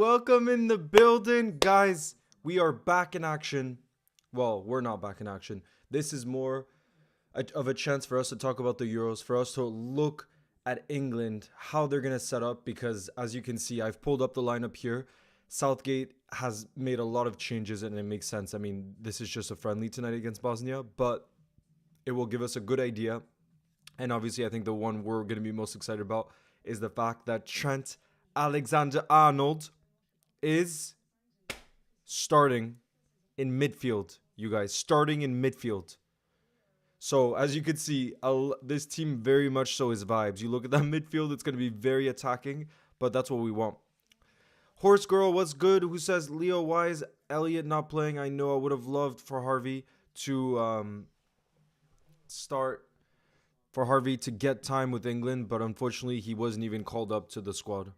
welcome in the building. Guys, we are back in action. Well, we're not back in action. This is more of a chance for us to talk about the Euros, for us to look at England, how they're going to set up, because as you can see, I've pulled up the lineup here. Southgate has made a lot of changes and it makes sense. I mean, this is just a friendly tonight against Bosnia, but it will give us a good idea. And obviously, I think the one we're going to be most excited about is the fact that Trent Alexander-Arnold is starting in midfield, you guys. Starting in midfield. So, as you can see, this team very much so is vibes. You look at that midfield, it's going to be very attacking, but that's what we want. Horse Girl, what's good? Who says, Leo, why is Elliot not playing? I know I would have loved for Harvey to start, for Harvey to get time with England, but unfortunately, he wasn't even called up to the squad.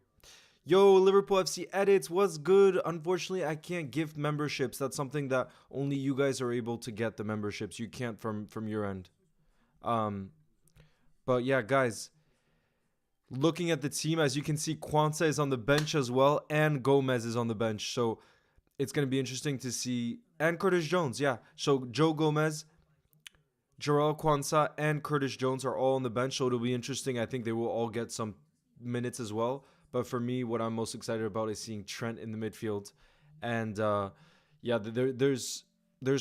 Yo, Liverpool FC edits, what's good? Unfortunately, I can't gift memberships. That's something that only you guys are able to get, the memberships. You can't from your end. But yeah, guys, looking at the team, as you can see, Kwanzaa is on the bench as well, and Gomez is on the bench. So it's going to be interesting to see. And Curtis Jones, yeah. So Joe Gomez, Jarrell Kwanzaa, and Curtis Jones are all on the bench. So it'll be interesting. I think they will all get some minutes as well. But for me, what I'm most excited about is seeing Trent in the midfield. And yeah, there's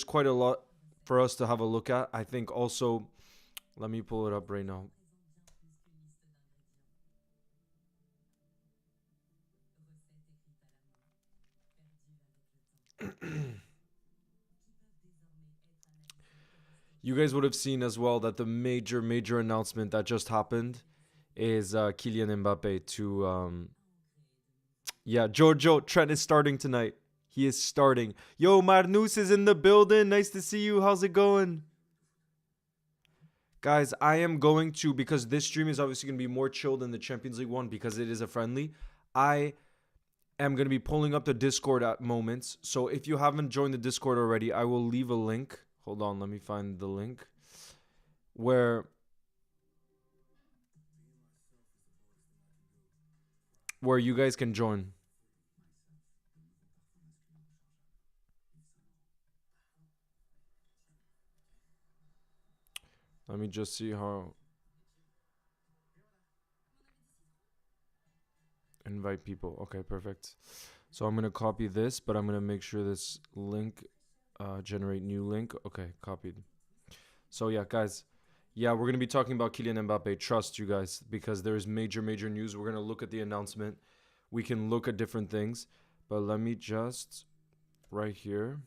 quite a lot for us to have a look at. I think also, let me pull it up right now. You guys would have seen as well that the major announcement that just happened is Kylian Mbappe to yeah, Giorgio Trent is starting tonight. He is starting. Yo, Marnus is in the building. Nice to see you. How's it going? Guys, I am going to, because this stream is obviously going to be more chill than the Champions League one because it is a friendly. I am going to be pulling up the Discord at moments. So if you haven't joined the Discord already, I will leave a link. Hold on, let me find the link. Where you guys can join. Let me just see how. Invite people. Okay, perfect. So I'm going to copy this, but I'm going to make sure this link, generate new link. Okay, copied. So yeah, guys. Yeah, we're going to be talking about Kylian Mbappe. Trust you guys, because there's major news. We're going to look at the announcement. We can look at different things. But let me just, right here.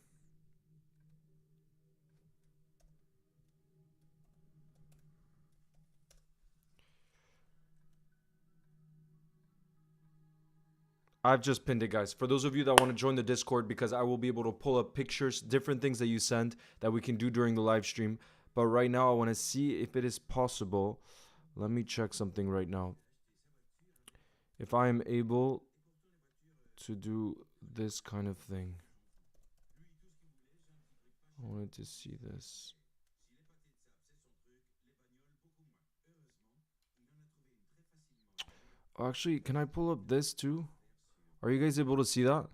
I've just pinned it, guys. For those of you that want to join the Discord, because I will be able to pull up pictures, different things that you send that we can do during the live stream. But right now, I want to see if it is possible. Let me check something right now. If I am able to do this kind of thing. I wanted to see this. Oh, actually, can I pull up this too? Are you guys able to see that?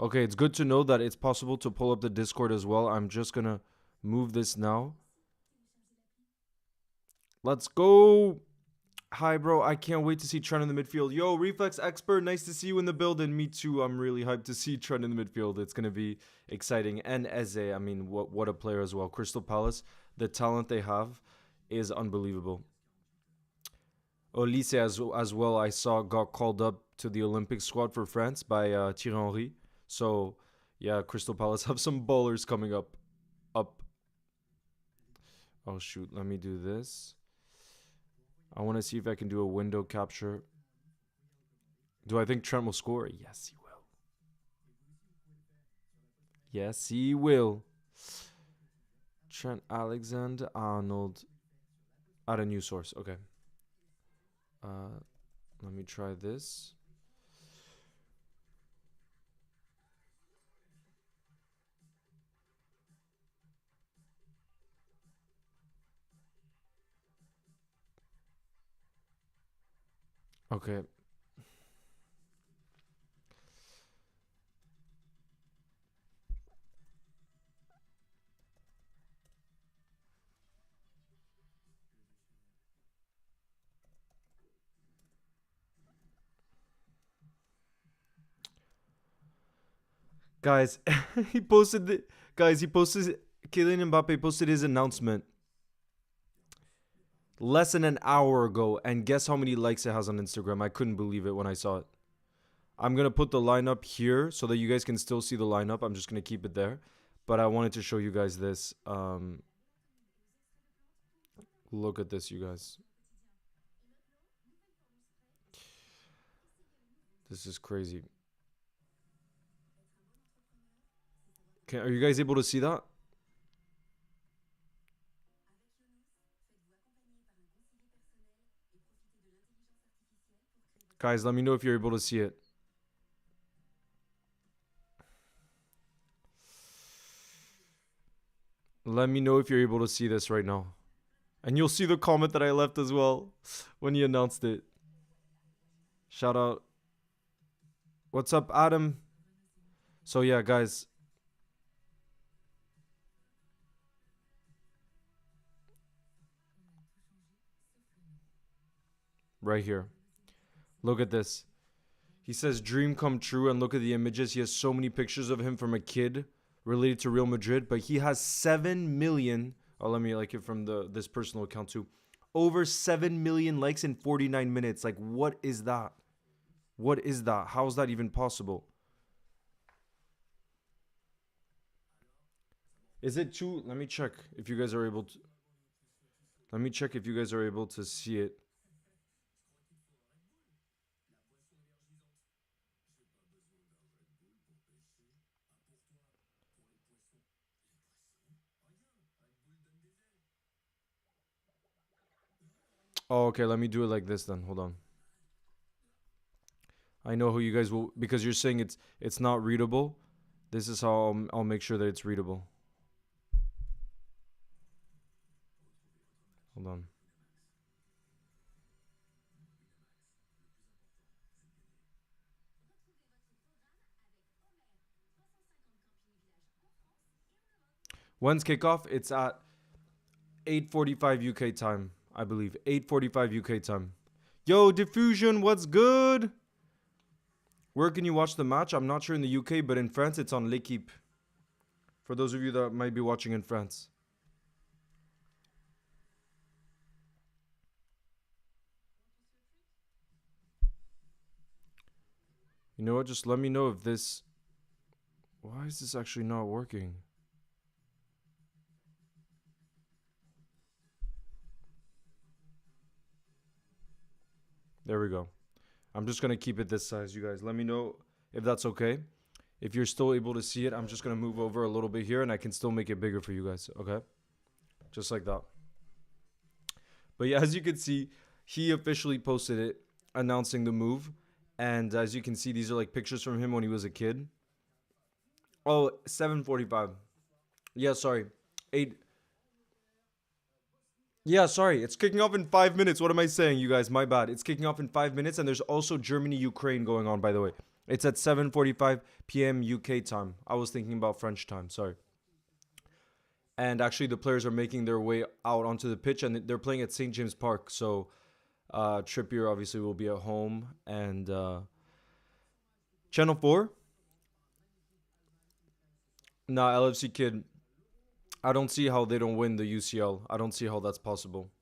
Okay, it's good to know that it's possible to pull up the Discord as well. I'm just going to move this now. Let's go. Hi, bro. I can't wait to see Trent in the midfield. Yo, Reflex Expert, nice to see you in the building. Me too. I'm really hyped to see Trent in the midfield. It's going to be exciting. And Eze, I mean, what a player as well. Crystal Palace, the talent they have is unbelievable. Olise as well, I saw got called up to the Olympic squad for France by Thierry Henry. So, yeah, Crystal Palace have some bowlers coming up. Oh, shoot. Let me do this. I want to see if I can do a window capture. Do I think Trent will score? Yes, he will. Yes, he will. Trent Alexander-Arnold. Add a new source. Okay. Let me try this. Okay. Guys, he posted the guys, he posted Kylian Mbappe posted his announcement less than an hour ago, and guess how many likes it has on Instagram? I couldn't believe it when I saw it. I'm gonna put the lineup here so that you guys can still see the lineup. I'm just gonna keep it there. But I wanted to show you guys this. Look at this, you guys. This is crazy. Are you guys able to see that? Guys, let me know if you're able to see it. Let me know if you're able to see this right now. And you'll see the comment that I left as well when he announced it. Shout out. What's up, Adam? So yeah, guys. Right here. Look at this. He says dream come true, and look at the images. He has so many pictures of him from a kid related to Real Madrid, but he has 7 million. Oh, let me like it from this personal account too. Over 7 million likes in 49 minutes. Like, what is that? What is that? How is that even possible? Is it too? Let me check if you guys are able to. Let me check if you guys are able to see it. Oh, okay. Let me do it like this then. Hold on. I know who you guys will, because you're saying it's not readable. This is how I'll make sure that it's readable. Hold on. When's kickoff? It's at 8:45 UK time, I believe. 8:45 UK time. Yo, Diffusion, what's good? Where can you watch the match? I'm not sure in the UK, but in France, it's on L'Equipe. For those of you that might be watching in France. You know what? Just let me know if this... Why is this actually not working? There we go. I'm just going to keep it this size, you guys. Let me know if that's okay. If you're still able to see it, I'm just going to move over a little bit here, and I can still make it bigger for you guys, okay? Just like that. But yeah, as you can see, he officially posted it, announcing the move. And as you can see, these are like pictures from him when he was a kid. Oh, 7:45. Yeah, sorry. 8. Yeah, sorry. It's kicking off in 5 minutes. What am I saying, you guys? My bad. It's kicking off in 5 minutes, and there's also Germany-Ukraine going on, by the way. It's at 7:45 p.m. UK time. I was thinking about French time. Sorry. And actually, the players are making their way out onto the pitch, and they're playing at St. James Park. So Trippier obviously will be at home. And Channel 4? Nah, LFC Kid. I don't see how they don't win the UCL. I don't see how that's possible.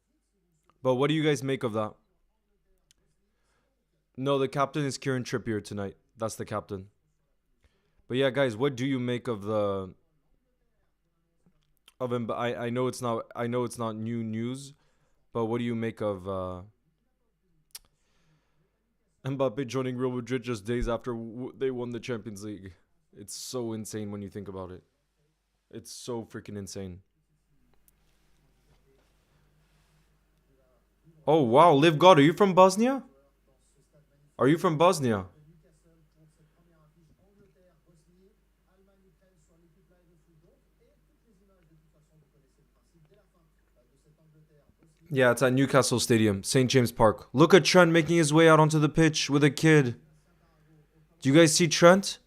But what do you guys make of that? No, the captain is Kieran Trippier tonight. That's the captain. But yeah, guys, what do you make of the of him? I know it's not new news, but what do you make of Mbappe joining Real Madrid just days after they won the Champions League? It's so insane when you think about it. It's so freaking insane. Oh, wow. Live God, are you from Bosnia? Are you from Bosnia? Yeah, it's at Newcastle Stadium, St. James Park. Look at Trent making his way out onto the pitch with a kid. Do you guys see Trent?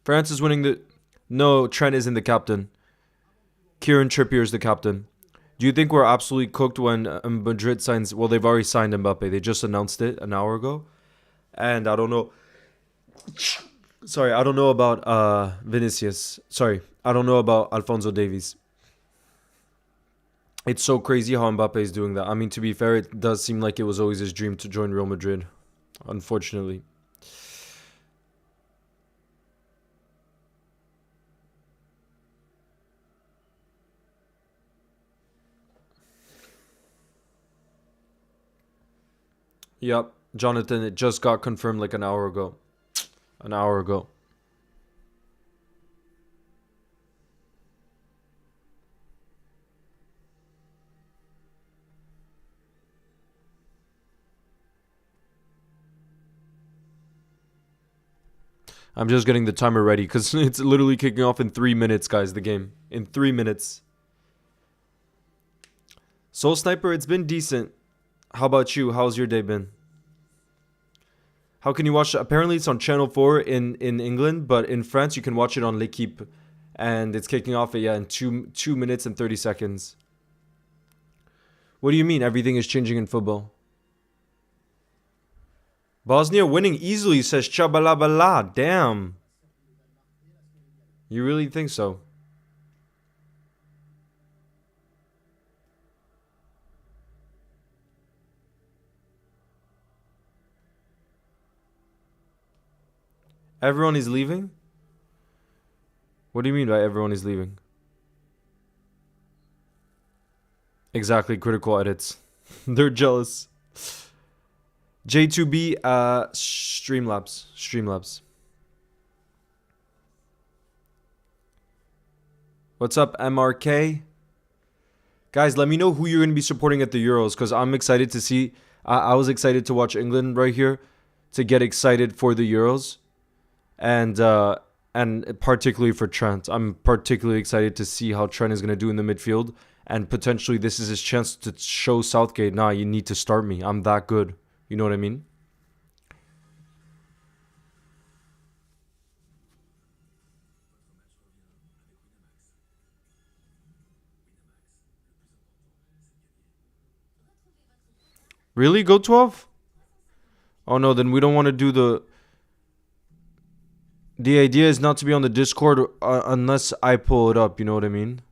France is winning the... No, Trent isn't the captain. Kieran Trippier is the captain. Do you think we're absolutely cooked when Madrid signs? Well, they've already signed Mbappe. They just announced it an hour ago, and I don't know. Sorry, I don't know about Vinicius. Sorry, I don't know about Alfonso Davies. It's so crazy how Mbappe is doing that. I mean, to be fair, it does seem like it was always his dream to join Real Madrid. Unfortunately. Yep, Jonathan, it just got confirmed like an hour ago. An hour ago. I'm just getting the timer ready because it's literally kicking off in 3 minutes, guys, the game. In 3 minutes. Soul Sniper, it's been decent. How about you? How's your day been? How can you watch it? Apparently it's on Channel 4 in England, but in France you can watch it on L'Equipe. And it's kicking off in 2 minutes and 30 seconds. What do you mean everything is changing in football? Bosnia winning easily, says Chabalabala. Damn. You really think so? Everyone is leaving? What do you mean by everyone is leaving? Exactly, critical edits. They're jealous. J2B, Streamlabs. Streamlabs. What's up, MRK? Guys, let me know who you're going to be supporting at the Euros, because I'm excited to see. I was excited to watch England right here, to get excited for the Euros, and particularly for Trent. I'm particularly excited to see how Trent is going to do in the midfield, and potentially this is his chance to show Southgate, nah, you need to start me. I'm that good. You know what I mean? Really? Go 12? Oh no, then we don't want to do the... The idea is not to be on the Discord unless I pull it up, you know what I mean?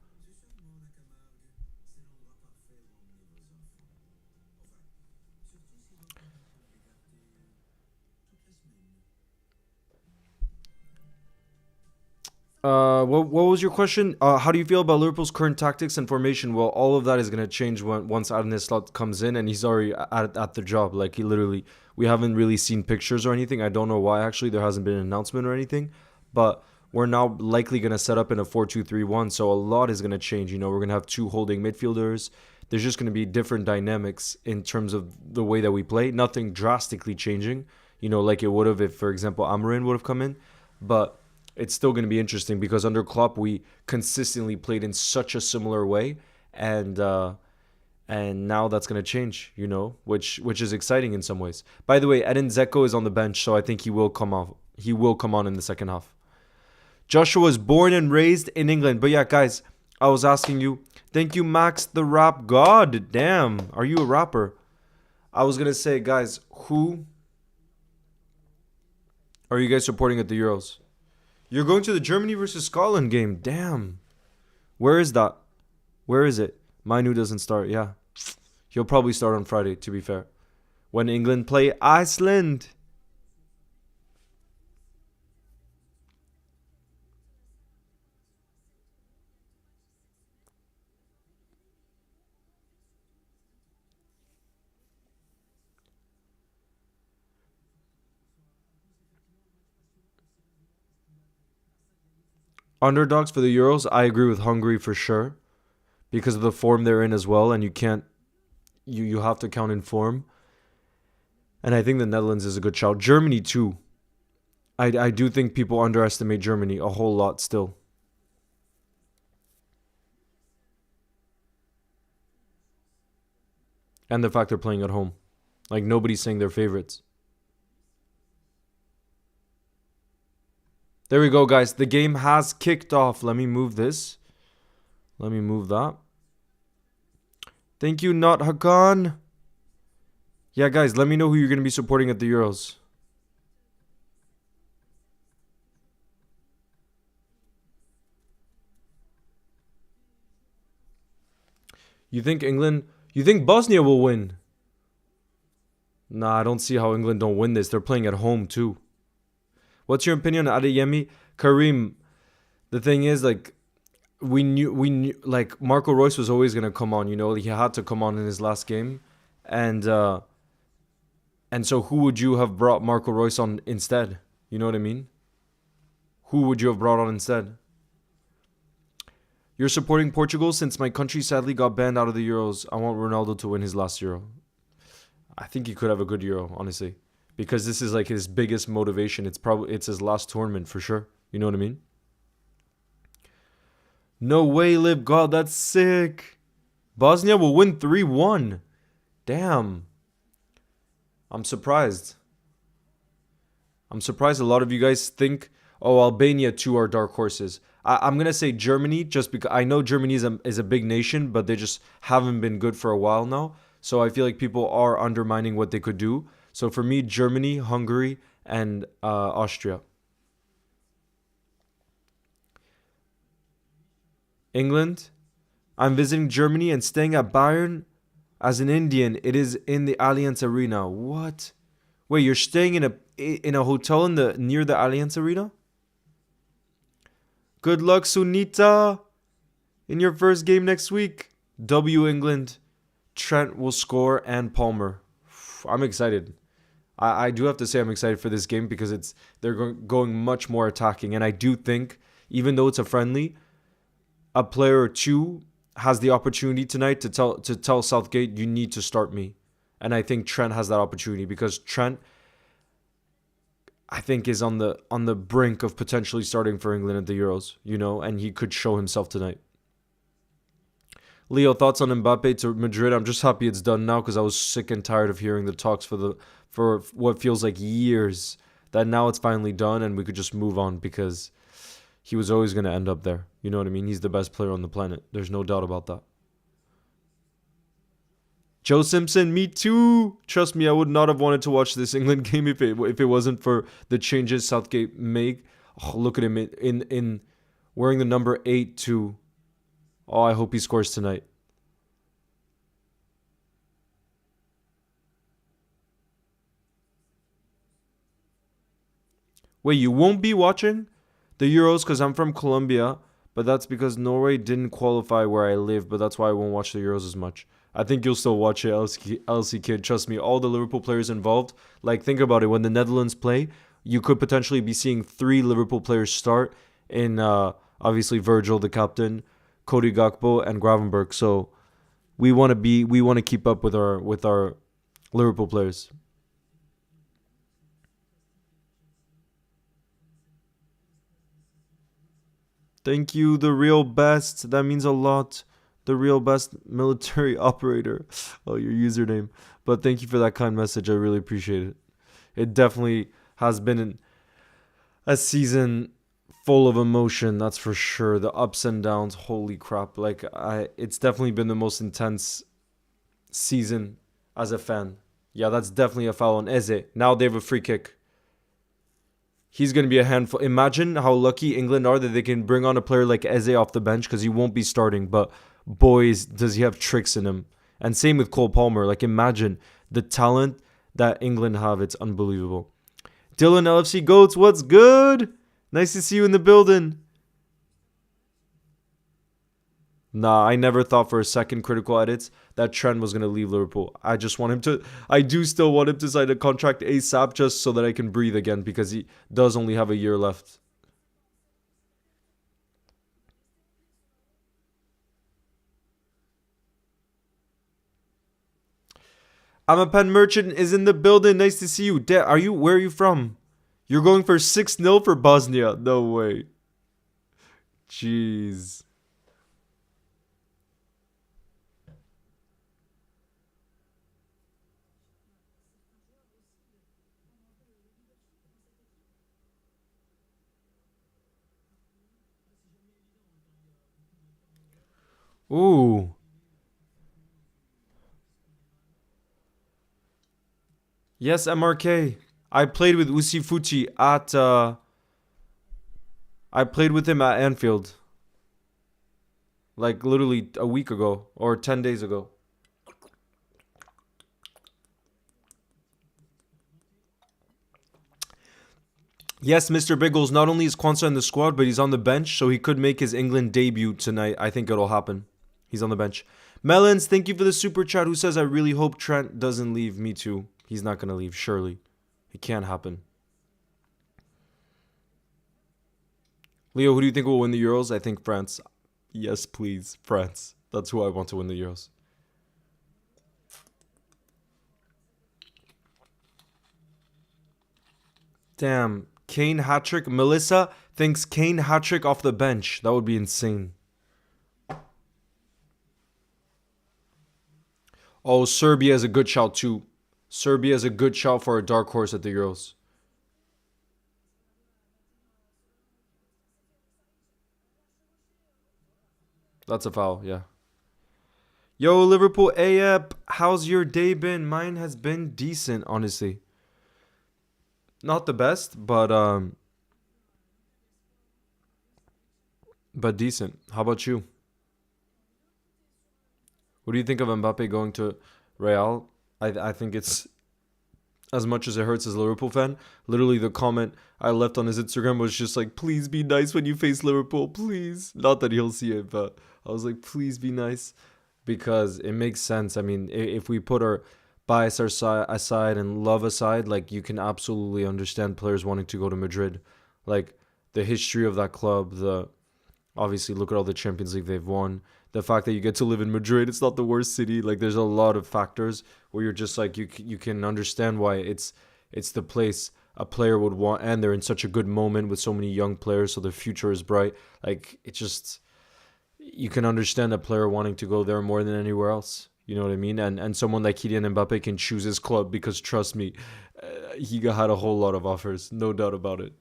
What was your question? How do you feel about Liverpool's current tactics and formation? Well, all of that is gonna change once Arne comes in, and he's already at the job. Like, he literally, we haven't really seen pictures or anything. I don't know why, actually. There hasn't been an announcement or anything, but we're now likely gonna set up in a 4-2-3-1. So a lot is gonna change. You know, we're gonna have two holding midfielders. There's just gonna be different dynamics in terms of the way that we play. Nothing drastically changing. You know, like it would have if, for example, Amarin would have come in, but it's still going to be interesting because under Klopp we consistently played in such a similar way, and now that's going to change, you know, which is exciting in some ways. By the way, Edin Dzeko is on the bench, so I think he will come off. He will come on in the second half. Joshua was born and raised in England, but yeah, guys, I was asking you. Thank you, Max the Rap God. Damn, are you a rapper? I was gonna say, guys, who are you guys supporting at the Euros? You're going to the Germany versus Scotland game. Damn. Where is that? Where is it? Minu doesn't start. Yeah. He'll probably start on Friday, to be fair. When England play Iceland. Underdogs for the Euros, I agree with Hungary for sure, because of the form they're in as well, and you can't, you have to count in form. And I think the Netherlands is a good shout. Germany too. I do think people underestimate Germany a whole lot still. And the fact they're playing at home. Like, nobody's saying they're favorites. There we go, guys. The game has kicked off. Let me move this. Let me move that. Thank you, not Hakan. Yeah, guys, let me know who you're going to be supporting at the Euros. You think England... You think Bosnia will win? Nah, I don't see how England don't win this. They're playing at home, too. What's your opinion on Adeyemi? Karim, the thing is, like, we knew, like, Marco Reus was always going to come on, you know? He had to come on in his last game. And so who would you have brought Marco Reus on instead? You know what I mean? Who would you have brought on instead? You're supporting Portugal since my country sadly got banned out of the Euros. I want Ronaldo to win his last Euro. I think he could have a good Euro, honestly. Because this is like his biggest motivation. It's his last tournament for sure. You know what I mean? No way, Lib God, that's sick. Bosnia will win 3-1. Damn. I'm surprised. I'm surprised a lot of you guys think, oh, Albania too are dark horses. I'm going to say Germany just because I know Germany is a big nation, but they just haven't been good for a while now. So I feel like people are undermining what they could do. So for me, Germany, Hungary, and Austria. England. I'm visiting Germany and staying at Bayern. As an Indian, it is in the Allianz Arena. What? Wait, you're staying in a hotel near the Allianz Arena? Good luck, Sunita, in your first game next week. W England. Trent will score and Palmer. I'm excited. I do have to say I'm excited for this game because they're going much more attacking. And I do think, even though it's a friendly, a player or two has the opportunity tonight to tell Southgate, you need to start me. And I think Trent has that opportunity because Trent, I think, is on the brink of potentially starting for England at the Euros, you know, and he could show himself tonight. Leo, thoughts on Mbappe to Madrid? I'm just happy it's done now because I was sick and tired of hearing the talks for what feels like years. That now it's finally done and we could just move on because he was always going to end up there. You know what I mean? He's the best player on the planet. There's no doubt about that. Joe Simpson, me too. Trust me, I would not have wanted to watch this England game if it wasn't for the changes Southgate made. Oh, look at him in wearing the number 8 too. Oh, I hope he scores tonight. Wait, you won't be watching the Euros because I'm from Colombia, but that's because Norway didn't qualify where I live, but that's why I won't watch the Euros as much. I think you'll still watch it, LC Kid. Trust me, all the Liverpool players involved. Like, think about it. When the Netherlands play, you could potentially be seeing 3 Liverpool players start in, obviously, Virgil, the captain, Cody Gakpo, and Gravenberg. So we want to keep up with our Liverpool players. Thank you, the real best. That means a lot. The real best military operator. Oh, your username. But thank you for that kind message. I really appreciate it. It definitely has been a season full of emotion, that's for sure. The ups and downs, holy crap. It's definitely been the most intense season as a fan. Yeah, that's definitely a foul on Eze. Now they have a free kick. He's going to be a handful. Imagine how lucky England are that they can bring on a player like Eze off the bench because he won't be starting. But boys, does he have tricks in him. And same with Cole Palmer. Like, imagine the talent that England have. It's unbelievable. Dylan LFC Goats, what's good? Nice to see you in the building. Nah, I never thought for a second, critical edits, that Trent was going to leave Liverpool. I do still want him to sign a contract ASAP just so that I can breathe again because he does only have a year left. I'm a pen merchant is in the building. Nice to see you. Where are you from? You're going for 6-0 for Bosnia. No way. Jeez. Ooh. Yes, MRK. I played with Usifuchi at I played with him at Anfield. Like literally a week ago or 10 days ago. Yes, Mr. Biggles, not only is Kwanzaa in the squad, but he's on the bench, so he could make his England debut tonight. I think it'll happen. He's on the bench. Melons, thank you for the super chat, who says, I really hope Trent doesn't leave. Me too. He's not going to leave, surely. It can't happen. Leo, who do you think will win the Euros? I think France. Yes, please. France. That's who I want to win the Euros. Damn. Kane hat-trick. Melissa thinks Kane hat-trick off the bench. That would be insane. Oh, Serbia is a good shout too. Serbia is a good shout for a dark horse at the Euros. That's a foul, yeah. Yo, Liverpool AF, how's your day been? Mine has been decent, honestly. Not the best, but decent. How about you? What do you think of Mbappe going to Real? I think it's, as much as it hurts as a Liverpool fan, literally the comment I left on his Instagram was just like, please be nice when you face Liverpool, please. Not that he'll see it, but I was like, please be nice, because it makes sense. I mean, if we put our bias aside and love aside, like, you can absolutely understand players wanting to go to Madrid. Like, the history of that club, obviously look at all the Champions League they've won. The fact that you get to live in Madrid, it's not the worst city. Like, there's a lot of factors where you're just like, you can understand why it's the place a player would want, and they're in such a good moment with so many young players, so their future is bright. Like, it just, you can understand a player wanting to go there more than anywhere else. You know what I mean? And someone like Kylian Mbappe can choose his club, because trust me, he had a whole lot of offers, no doubt about it.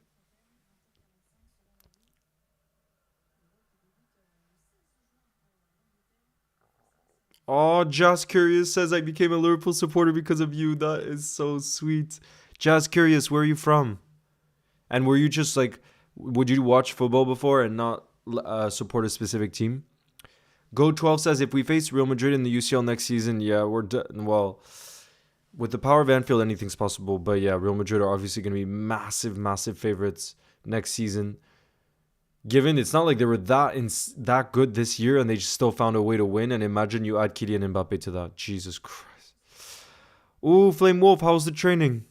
Oh, Just Curious says I became a Liverpool supporter because of you. That is so sweet. Just Curious, where are you from? And were you just like, would you watch football before and not support a specific team? Go 12 says if we face Real Madrid in the UCL next season, yeah, we're done. Well, with the power of Anfield, anything's possible. But yeah, Real Madrid are obviously going to be massive, massive favorites next season. Given it's not like they were that good this year and they just still found a way to win. And imagine you add Kylian Mbappe to that. Jesus Christ. Ooh, Flame Wolf, how's the training?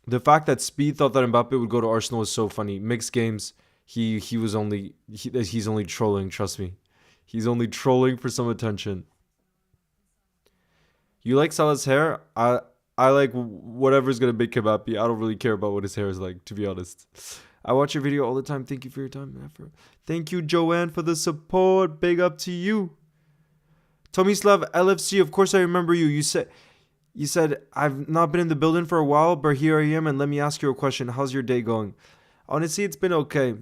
The fact that Speed thought that Mbappe would go to Arsenal is so funny. Mixed games. He's only trolling, trust me. He's only trolling for some attention. You like Salah's hair? I like whatever's gonna make him happy. I don't really care about what his hair is like, to be honest. I watch your video all the time. Thank you for your time and effort. Thank you, Joanne, for the support. Big up to you. Tomislav LFC, of course I remember you. You said I've not been in the building for a while, but here I am, and let me ask you a question. How's your day going? Honestly, it's been okay.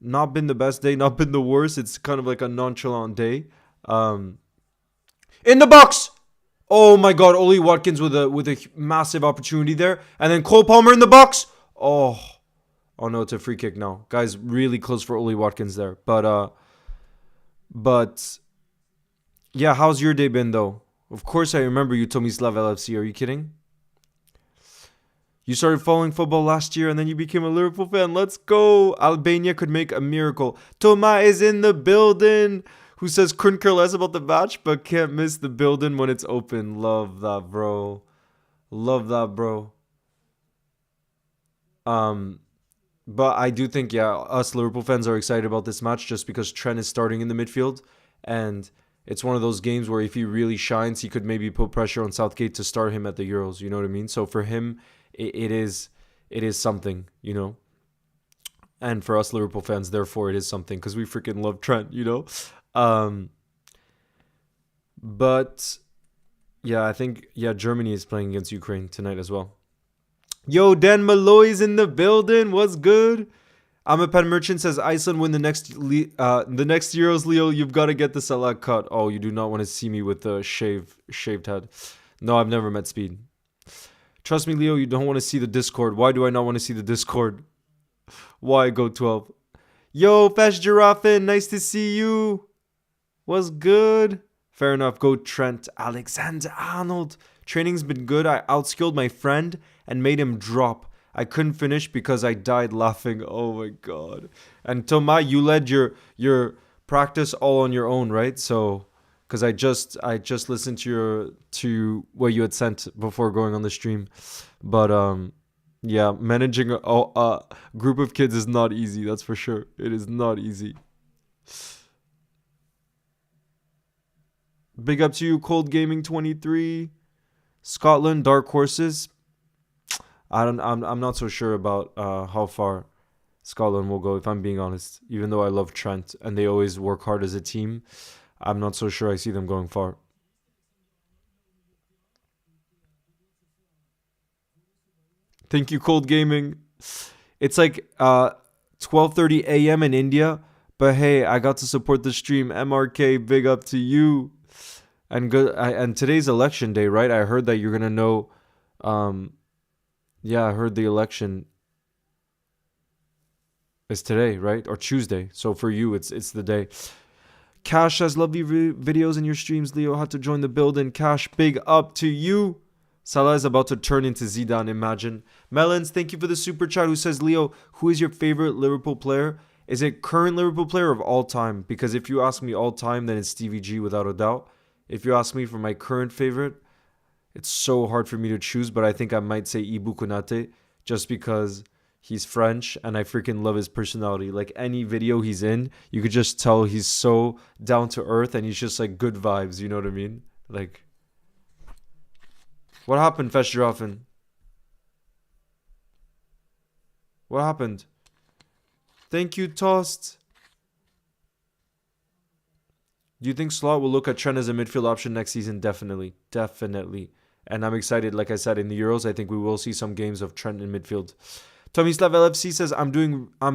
Not been the best day, not been the worst. It's kind of like a nonchalant day. In the box! Oh my god, Oli Watkins with a massive opportunity there. And then Cole Palmer in the box. Oh no, it's a free kick now. Guys, really close for Oli Watkins there. But yeah, how's your day been though? Of course I remember you, Tomislav LFC. Are you kidding? You started following football last year and then you became a Liverpool fan. Let's go. Albania could make a miracle. Toma is in the building. Who says couldn't care less about the match but can't miss the building when it's open. Love that, bro. Love that, bro. But I do think, yeah, us Liverpool fans are excited about this match just because Trent is starting in the midfield. And it's one of those games where if he really shines, he could maybe put pressure on Southgate to start him at the Euros. You know what I mean? So for him, it is something, you know? And for us Liverpool fans, therefore, it is something because we freaking love Trent, you know? But yeah, I think, yeah, Germany is playing against Ukraine tonight as well. Yo, Dan Malloy's in the building. What's good? I'm a pen merchant says Iceland win the next Euros. Leo, you've got to get the Salah cut. Oh, you do not want to see me with the shaved head. No, I've never met Speed. Trust me, Leo, you don't want to see the Discord. Why do I not want to see the Discord? Why go 12? Yo, Fesh Giraffin, nice to see you. What's good? Fair enough. Go Trent. Alexander-Arnold. Training's been good. I outskilled my friend and made him drop. I couldn't finish because I died laughing. Oh my god. And Toma, you led your practice all on your own, right? So, because I just listened to what you had sent before going on the stream, but yeah, managing a group of kids is not easy. That's for sure. It is not easy. Big up to you, Cold Gaming 23. Scotland Dark Horses. I'm not so sure about how far Scotland will go, if I'm being honest. Even though I love Trent and they always work hard as a team, I'm not so sure I see them going far. Thank you, Cold Gaming. It's like 12:30 a.m. in India, but hey, I got to support the stream. MRK, big up to you. And good. And today's election day, right? I heard that you're gonna know. Yeah, I heard the election is today, right? Or Tuesday. So for you, it's the day. Cash has lovely videos in your streams. Leo had to join the building. Cash, big up to you. Salah is about to turn into Zidane, imagine. Melons, thank you for the super chat, who says, Leo, who is your favorite Liverpool player? Is it current Liverpool player of all time? Because if you ask me all time, then it's Stevie G without a doubt. If you ask me for my current favorite, it's so hard for me to choose, but I think I might say Ibu Konate, just because he's French and I freaking love his personality. Like any video he's in, you could just tell he's so down to earth and he's just like good vibes, you know what I mean? Like, what happened, Fesh Giraffin? What happened? Thank you, Toast. Do you think Slot will look at Trent as a midfield option next season? Definitely. Definitely. And I'm excited, like I said, in the Euros, I think we will see some games of Trent in midfield. Tomislav LFC says, I'm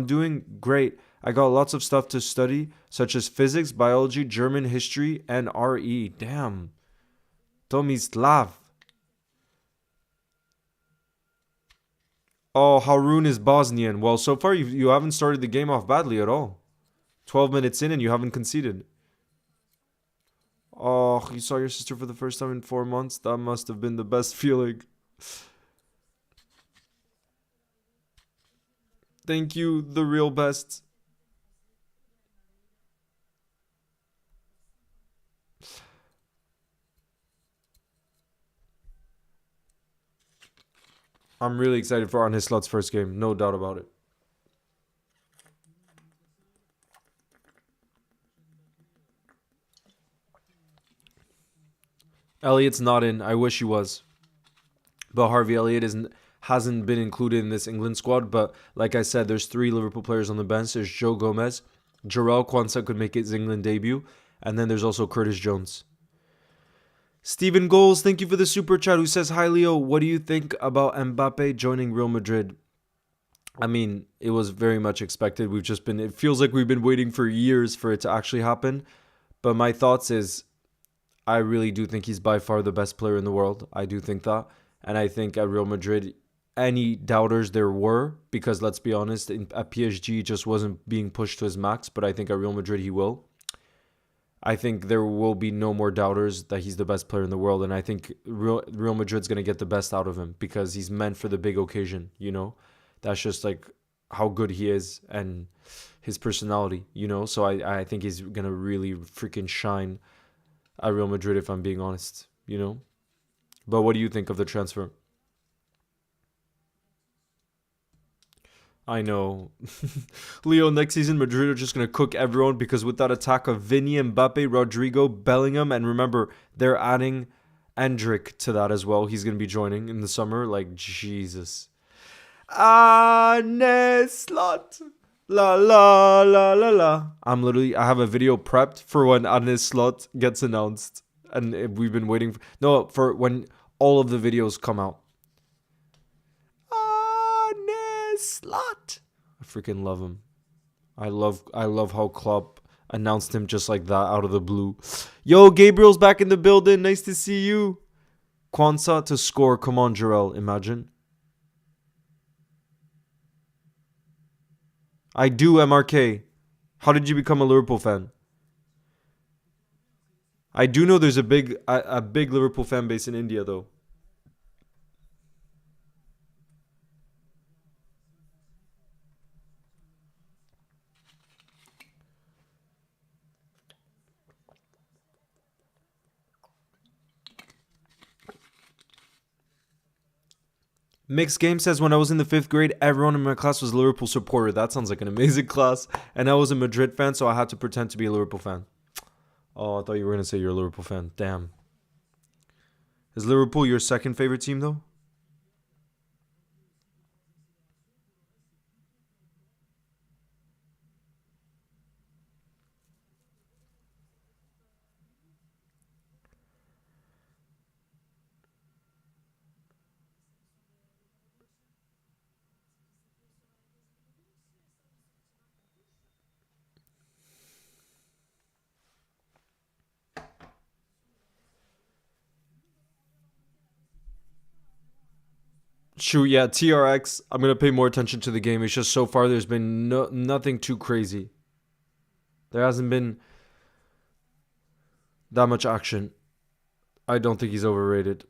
doing great. I got lots of stuff to study, such as physics, biology, German history, and RE. Damn. Tomislav. Oh, Haroon is Bosnian. Well, so far you haven't started the game off badly at all. 12 minutes in and you haven't conceded. Oh, you saw your sister for the first time in 4 months? That must have been the best feeling. Thank you, the real best. I'm really excited for Arne Slot's first game. No doubt about it. Elliott's not in. I wish he was. But Harvey Elliott hasn't been included in this England squad. But like I said, there's 3 Liverpool players on the bench. There's Joe Gomez. Jarrell Quansah could make his England debut. And then there's also Curtis Jones. Stephen Goals, thank you for the super chat, who says, Hi Leo, what do you think about Mbappe joining Real Madrid? I mean, it was very much expected. It feels like we've been waiting for years for it to actually happen. But my thoughts is, I really do think he's by far the best player in the world. I do think that. And I think at Real Madrid, any doubters there were, because let's be honest, at PSG he just wasn't being pushed to his max, but I think at Real Madrid he will. I think there will be no more doubters that he's the best player in the world, and I think Real Madrid's going to get the best out of him because he's meant for the big occasion, you know? That's just like how good he is and his personality, you know? So I think he's going to really freaking shine at Real Madrid, if I'm being honest, you know? But what do you think of the transfer? I know. Leo, next season, Madrid are just going to cook everyone because with that attack of Vinny, Mbappe, Rodrigo, Bellingham, and remember, they're adding Endrick to that as well. He's going to be joining in the summer. Like, Jesus. Slot. La, la, la, la, la. I have a video prepped for when Arne Slot gets announced. And we've been waiting for when all of the videos come out. Slot. I freaking love him. I love how Klopp announced him just like that out of the blue. Yo, Gabriel's back in the building. Nice to see you. Kwanzaa to score. Come on, Jarrell. Imagine. I do, MRK. How did you become a Liverpool fan? I do know there's a big Liverpool fan base in India, though. Mixed Game says, when I was in the 5th grade, everyone in my class was a Liverpool supporter. That sounds like an amazing class. And I was a Madrid fan, so I had to pretend to be a Liverpool fan. Oh, I thought you were going to say you're a Liverpool fan. Damn. Is Liverpool your second favorite team, though? Shoot, yeah, TRX. I'm going to pay more attention to the game. It's just so far there's been nothing too crazy. There hasn't been that much action. I don't think he's overrated.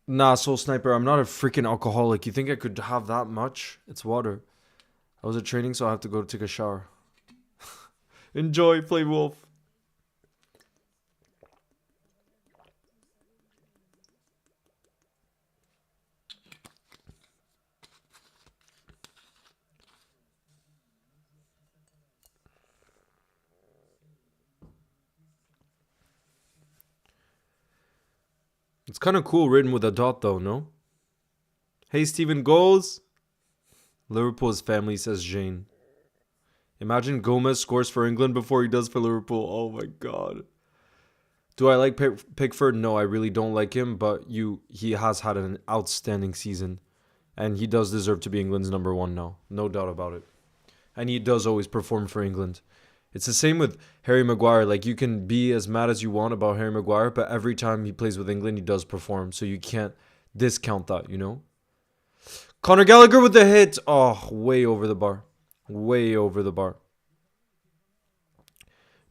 Nah, Soul Sniper, I'm not a freaking alcoholic. You think I could have that much? It's water. I was at training, so I have to go take a shower. Enjoy, play Wolf. It's kind of cool written with a dot, though, no? Hey, Steven Goals. Liverpool's family, says Jane. Imagine Gomez scores for England before he does for Liverpool. Oh, my God. Do I like Pickford? No, I really don't like him, but he has had an outstanding season. And he does deserve to be England's number one now. No doubt about it. And he does always perform for England. It's the same with Harry Maguire. Like, you can be as mad as you want about Harry Maguire, but every time he plays with England, he does perform. So you can't discount that, you know? Conor Gallagher with the hit. Oh, way over the bar. Way over the bar.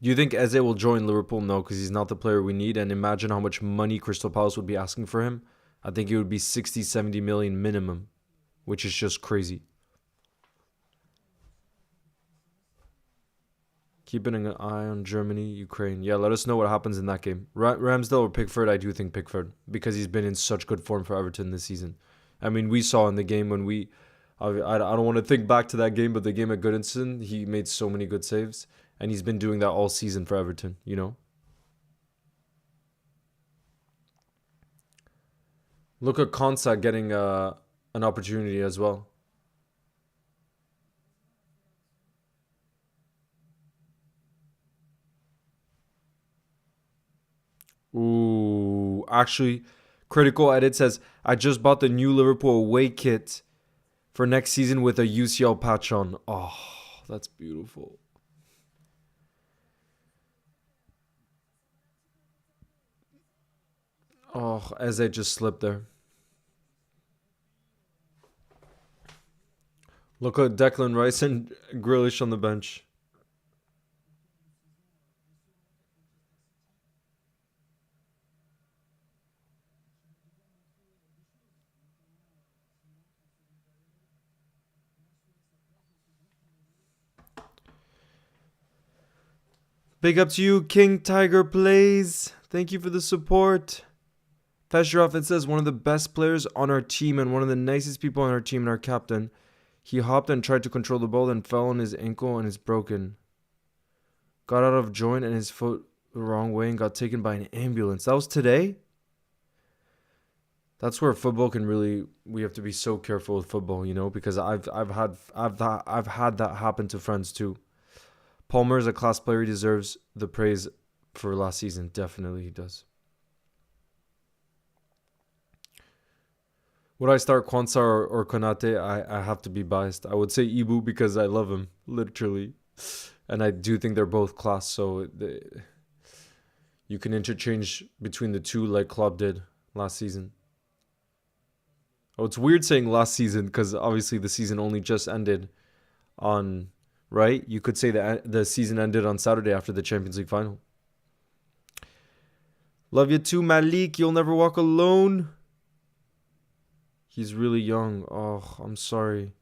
Do you think Eze will join Liverpool? No, because he's not the player we need. And imagine how much money Crystal Palace would be asking for him. I think it would be 60, 70 million minimum, which is just crazy. Keeping an eye on Germany, Ukraine. Yeah, let us know what happens in that game. Ramsdale or Pickford? I do think Pickford, because he's been in such good form for Everton this season. I mean, we saw in the game when I don't want to think back to that game, but the game at Goodison, he made so many good saves. And he's been doing that all season for Everton, you know? Look at Konsa getting an opportunity as well. Ooh, actually, Critical Edit says, I just bought the new Liverpool away kit for next season with a UCL patch on. Oh, that's beautiful. Oh, Eze just slipped there. Look at Declan Rice and Grealish on the bench. Big up to you, King Tiger Plays. Thank you for the support. Fesheroff, it says, one of the best players on our team and one of the nicest people on our team and our captain. He hopped and tried to control the ball, then fell on his ankle and is broken. Got out of joint and his foot the wrong way and got taken by an ambulance. That was today? That's where football can really, we have to be so careful with football, you know, because I've had that happen to friends too. Palmer is a class player. He deserves the praise for last season. Definitely he does. Would I start Kwanzaa or Konate? I have to be biased. I would say Ibu because I love him, literally. And I do think they're both class. So You can interchange between the two like Klopp did last season. Oh, it's weird saying last season because obviously the season only just ended on, right? You could say that the season ended on Saturday after the Champions League final. Love you too, Malik. You'll never walk alone. He's really young. Oh, I'm sorry.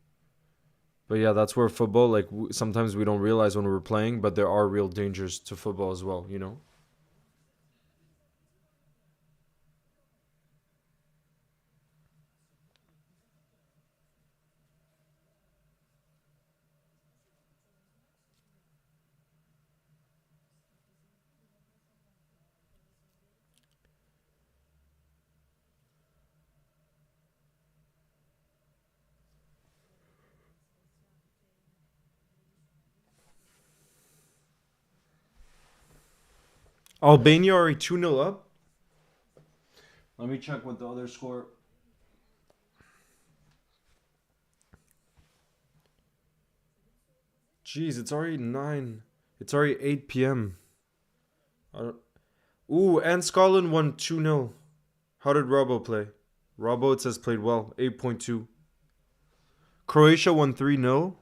But yeah, that's where football, like, sometimes we don't realize when we're playing, but there are real dangers to football as well, you know? Albania are 2-0 up. Let me check what the other score. Jeez, it's already 9. It's already 8 p.m. I don't... Ooh, and Scotland won 2-0. How did Robbo play? Robbo, it says, played well. 8.2. Croatia won 3-0.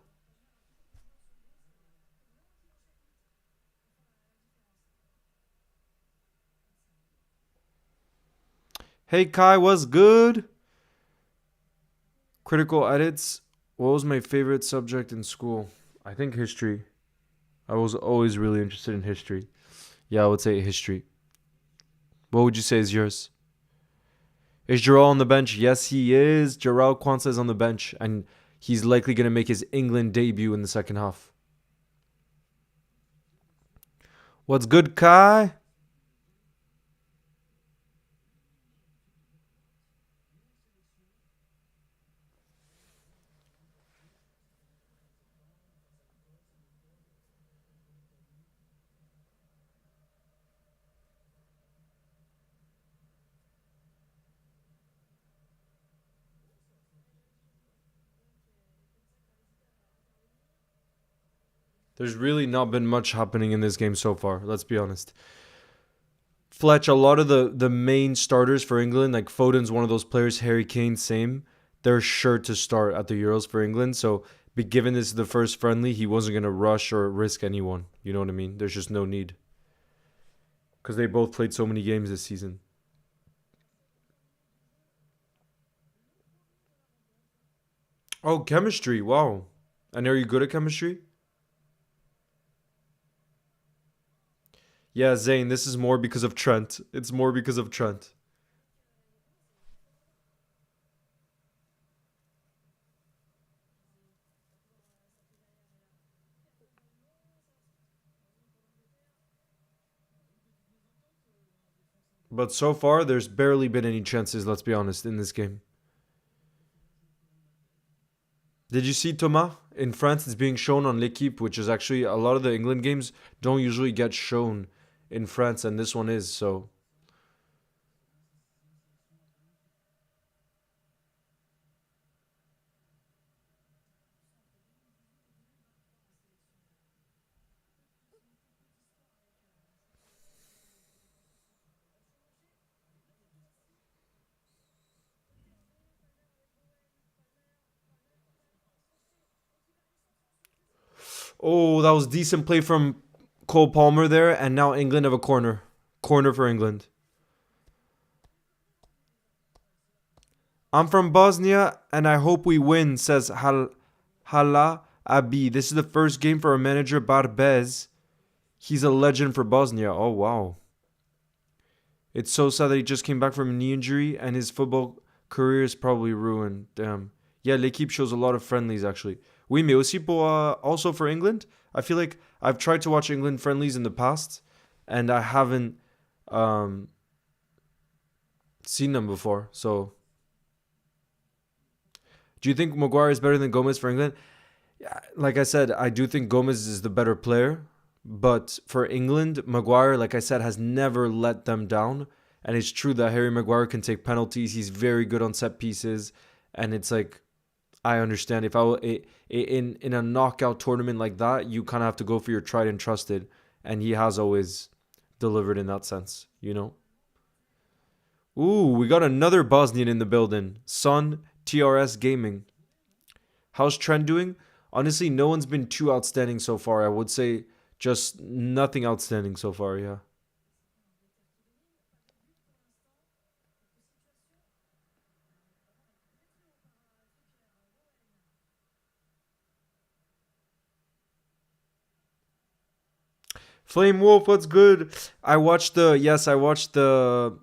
Hey, Kai, what's good? Critical edits. What was my favorite subject in school? I think history. I was always really interested in history. Yeah, I would say history. What would you say is yours? Is Jarrell on the bench? Yes, he is. Jarrell Kwanzaa is on the bench, and he's likely going to make his England debut in the second half. What's good, Kai? There's really not been much happening in this game so far, let's be honest. Fletch, a lot of the main starters for England, like Foden's one of those players, Harry Kane, same. They're sure to start at the Euros for England. So, given this is the first friendly, he wasn't going to rush or risk anyone. You know what I mean? There's just no need. Because they both played so many games this season. Oh, chemistry. Wow. And are you good at chemistry? Yeah, Zane, this is more because of Trent. It's more because of Trent. But so far, there's barely been any chances, let's be honest, in this game. Did you see Thomas? In France, it's being shown on L'Equipe, which is actually a lot of the England games don't usually get shown in France, and this one is. So, oh, that was decent play from Cole Palmer there, and now England have a corner. Corner for England. I'm from Bosnia, and I hope we win, says Hala Abi. This is the first game for our manager, Barbez. He's a legend for Bosnia. Oh, wow. It's so sad that he just came back from a knee injury and his football career is probably ruined. Damn. Yeah, l'équipe shows a lot of friendlies actually. Oui, mais aussi pour also for England. I feel like I've tried to watch England friendlies in the past and I haven't um, seen them before. So, do you think Maguire is better than Gomez for England? Yeah, like I said, I do think Gomez is the better player. But for England, Maguire, like I said, has never let them down. And it's true that Harry Maguire can take penalties. He's very good on set pieces. And it's like, I understand. If in a knockout tournament like that, you kind of have to go for your tried and trusted. And he has always delivered in that sense, you know? Ooh, we got another Bosnian in the building. Son TRS Gaming. How's Trent doing? Honestly, no one's been too outstanding so far. I would say just nothing outstanding so far, yeah. Flame Wolf, what's good? I watched the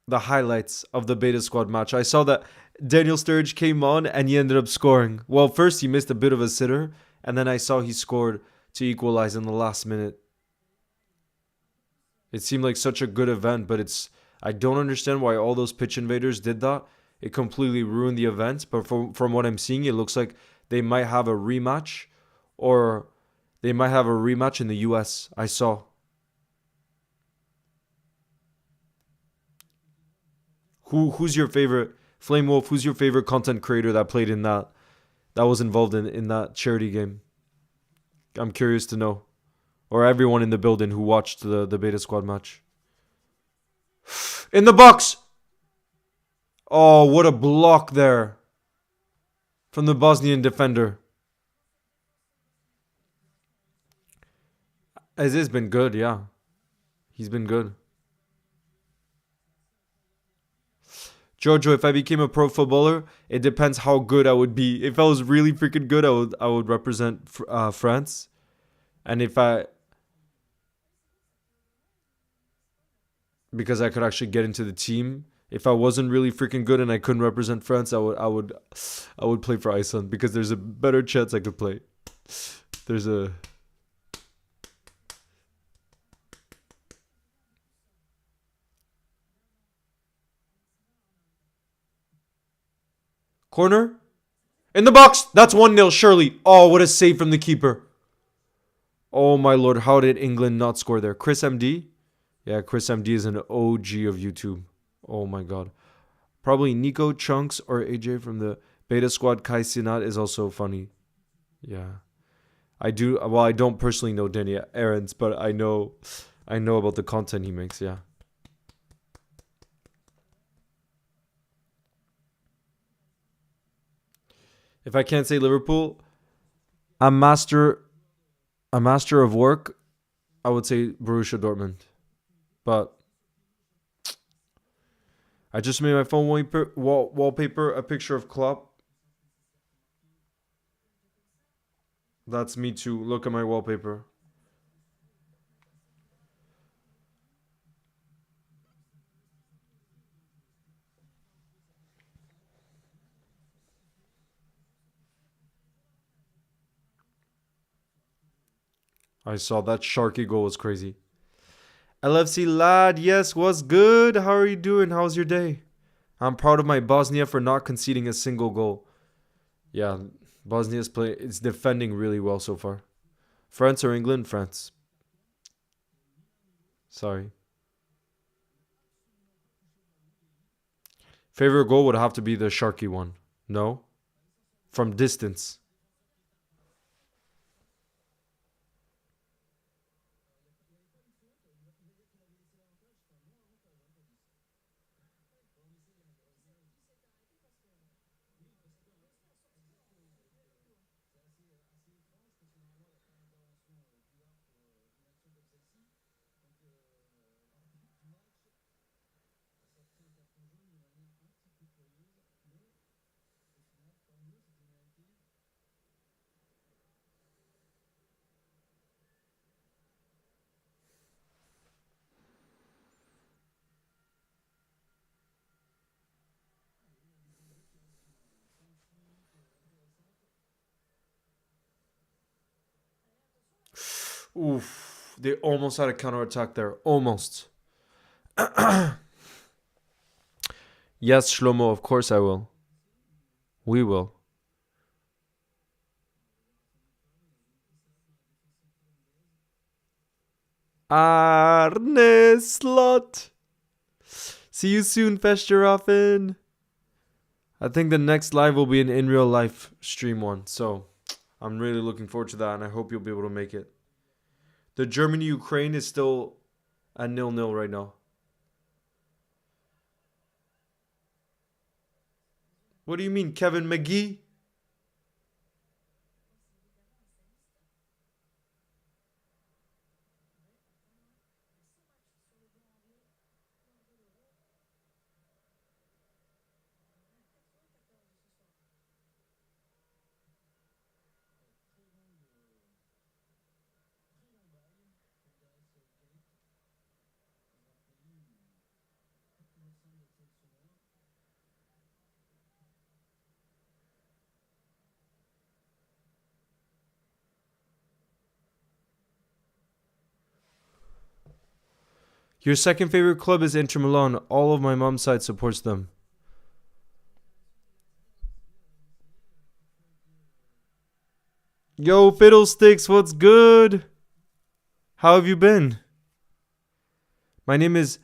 highlights of the Beta Squad match. I saw that Daniel Sturridge came on and he ended up scoring. Well, first he missed a bit of a sitter, and then I saw he scored to equalize in the last minute. It seemed like such a good event, but I don't understand why all those pitch invaders did that. It completely ruined the event. But from what I'm seeing, it looks like they might have a rematch, or they might have a rematch in the US. I saw. Who's your favorite Flame Wolf? Who's your favorite content creator that played in that was involved in that charity game? I'm curious to know. Or everyone in the building who watched the Beta Squad match. In the box! Oh, what a block there from the Bosnian defender. Aziz's been good, yeah. He's been good. Jojo, if I became a pro footballer, it depends how good I would be. If I was really freaking good, I would represent France. And because I could actually get into the team. If I wasn't really freaking good and I couldn't represent France, I would play for Iceland because there's a better chance I could play. There's a corner in the box. That's 1-0 surely. Oh, what a save from the keeper. Oh my lord, how did England not score there? Chris MD? Yeah, Chris MD is an OG of YouTube. Oh my god. Probably Nico, Chunks, or AJ from the Beta Squad. Kai Sinat is also funny. Yeah. I do. Well, I don't personally know Danny Aarons, but I know about the content he makes, yeah. If I can't say Liverpool, a master of work, I would say Borussia Dortmund. But I just made my phone wallpaper a picture of Klopp. That's me too. Look at my wallpaper. I saw that Sharky goal was crazy. LFC lad, yes, what's good? How are you doing? How's your day? I'm proud of my Bosnia for not conceding a single goal. Yeah, it's defending really well so far. France or England? France. Sorry. Favorite goal would have to be the Sharky one. No? From distance. Oof. They almost had a counterattack there. Almost. Yes, Shlomo, of course I will. We will. Arne Slot. See you soon, Festeraffen. I think the next live will be an in real life stream one. So I'm really looking forward to that, and I hope you'll be able to make it. The Germany Ukraine is still at 0-0 right now. What do you mean, Kevin McGee? Your second favorite club is Inter Milan. All of my mom's side supports them. Yo, Fiddlesticks, what's good? How have you been? My name is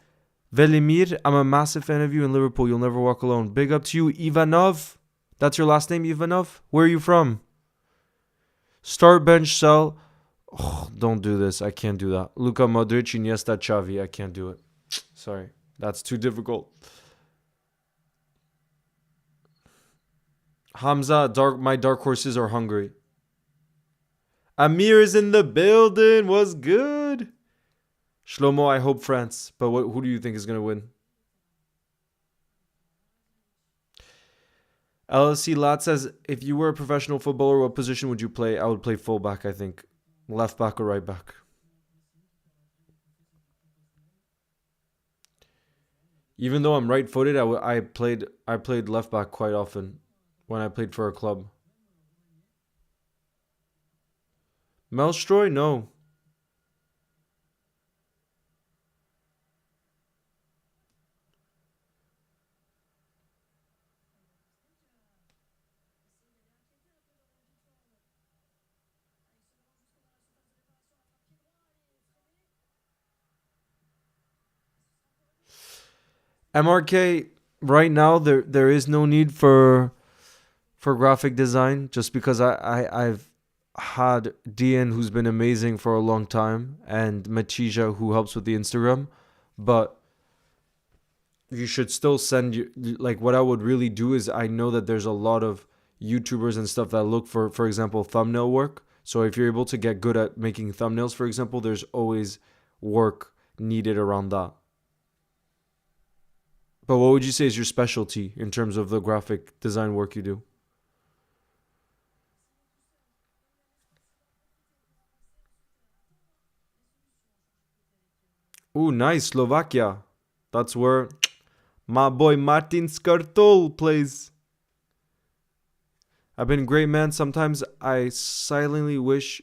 Velimir. I'm a massive fan of you in Liverpool. You'll never walk alone. Big up to you, Ivanov. That's your last name, Ivanov? Where are you from? Start, bench, sell. Oh, don't do this. I can't do that. Luka Modric, Iniesta, Xavi. I can't do it. Sorry. That's too difficult. Hamza, my dark horses are hungry. Amir is in the building. What's good? Shlomo, I hope France. But who do you think is going to win? LSC Lat says, if you were a professional footballer, what position would you play? I would play fullback, I think. Left back or right back. Even though I'm right-footed, I played left back quite often when I played for a club. Melstroy? No. MRK, right now there is no need for graphic design just because I've had Dian who's been amazing for a long time and Matija who helps with the Instagram, but you should still send you like what I would really do is I know that there's a lot of YouTubers and stuff that look for example thumbnail work. So if you're able to get good at making thumbnails, for example, there's always work needed around that. But what would you say is your specialty in terms of the graphic design work you do? Ooh, nice. Slovakia. That's where my boy Martin Skartol plays. I've been great, man. Sometimes I silently wish.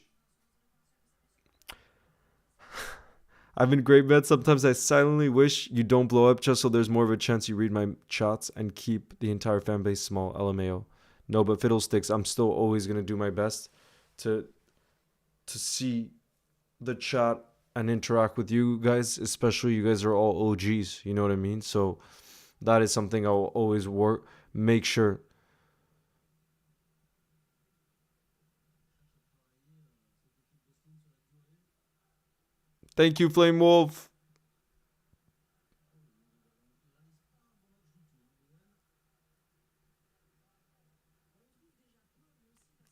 I've been great, man. Sometimes I silently wish you don't blow up just so there's more of a chance you read my chats and keep the entire fan base small. LMAO. No, but fiddlesticks, I'm still always going to do my best to see the chat and interact with you guys, especially you guys are all OGs, you know what I mean? So that is something I'll always make sure. Thank you, Flame Wolf.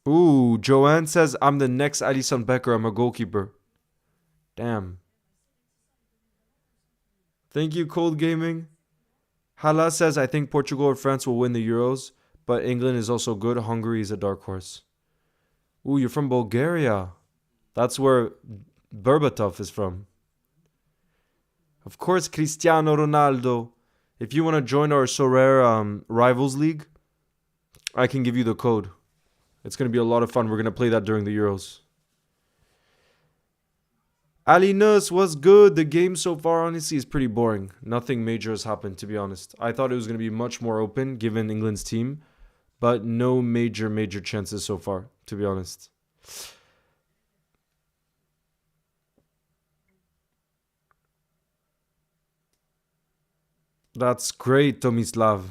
Ooh, Joanne says I'm the next Alison Becker. I'm a goalkeeper. Damn. Thank you, Cold Gaming. Hala says I think Portugal or France will win the Euros, but England is also good. Hungary is a dark horse. Ooh, you're from Bulgaria. That's where Berbatov is from. Of course, Cristiano Ronaldo. If you want to join our Sorare Rivals League, I can give you the code. It's going to be a lot of fun. We're going to play that during the Euros. Ali Nus, what's good? The game so far, honestly, is pretty boring. Nothing major has happened, to be honest. I thought it was going to be much more open, given England's team. But no major chances so far, to be honest. That's great, Tomislav.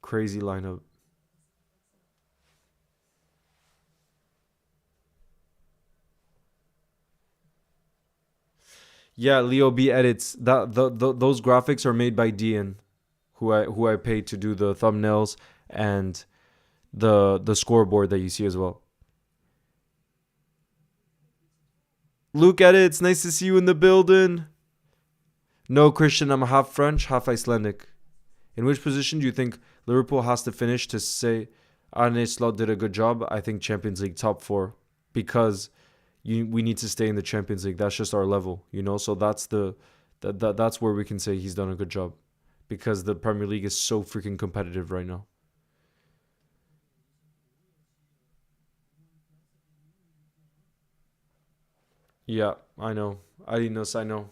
Crazy lineup. Yeah, Leo B edits. Those graphics are made by Dian, who I paid to do the thumbnails and the scoreboard that you see as well. Luke edits. Nice to see you in the building. No, Christian, I'm half French, half Icelandic. In which position do you think Liverpool has to finish to say Arne Slot did a good job? I think Champions League top four, because we need to stay in the Champions League. That's just our level, you know. So that's where we can say he's done a good job, because the Premier League is so freaking competitive right now. Yeah, I know. I know.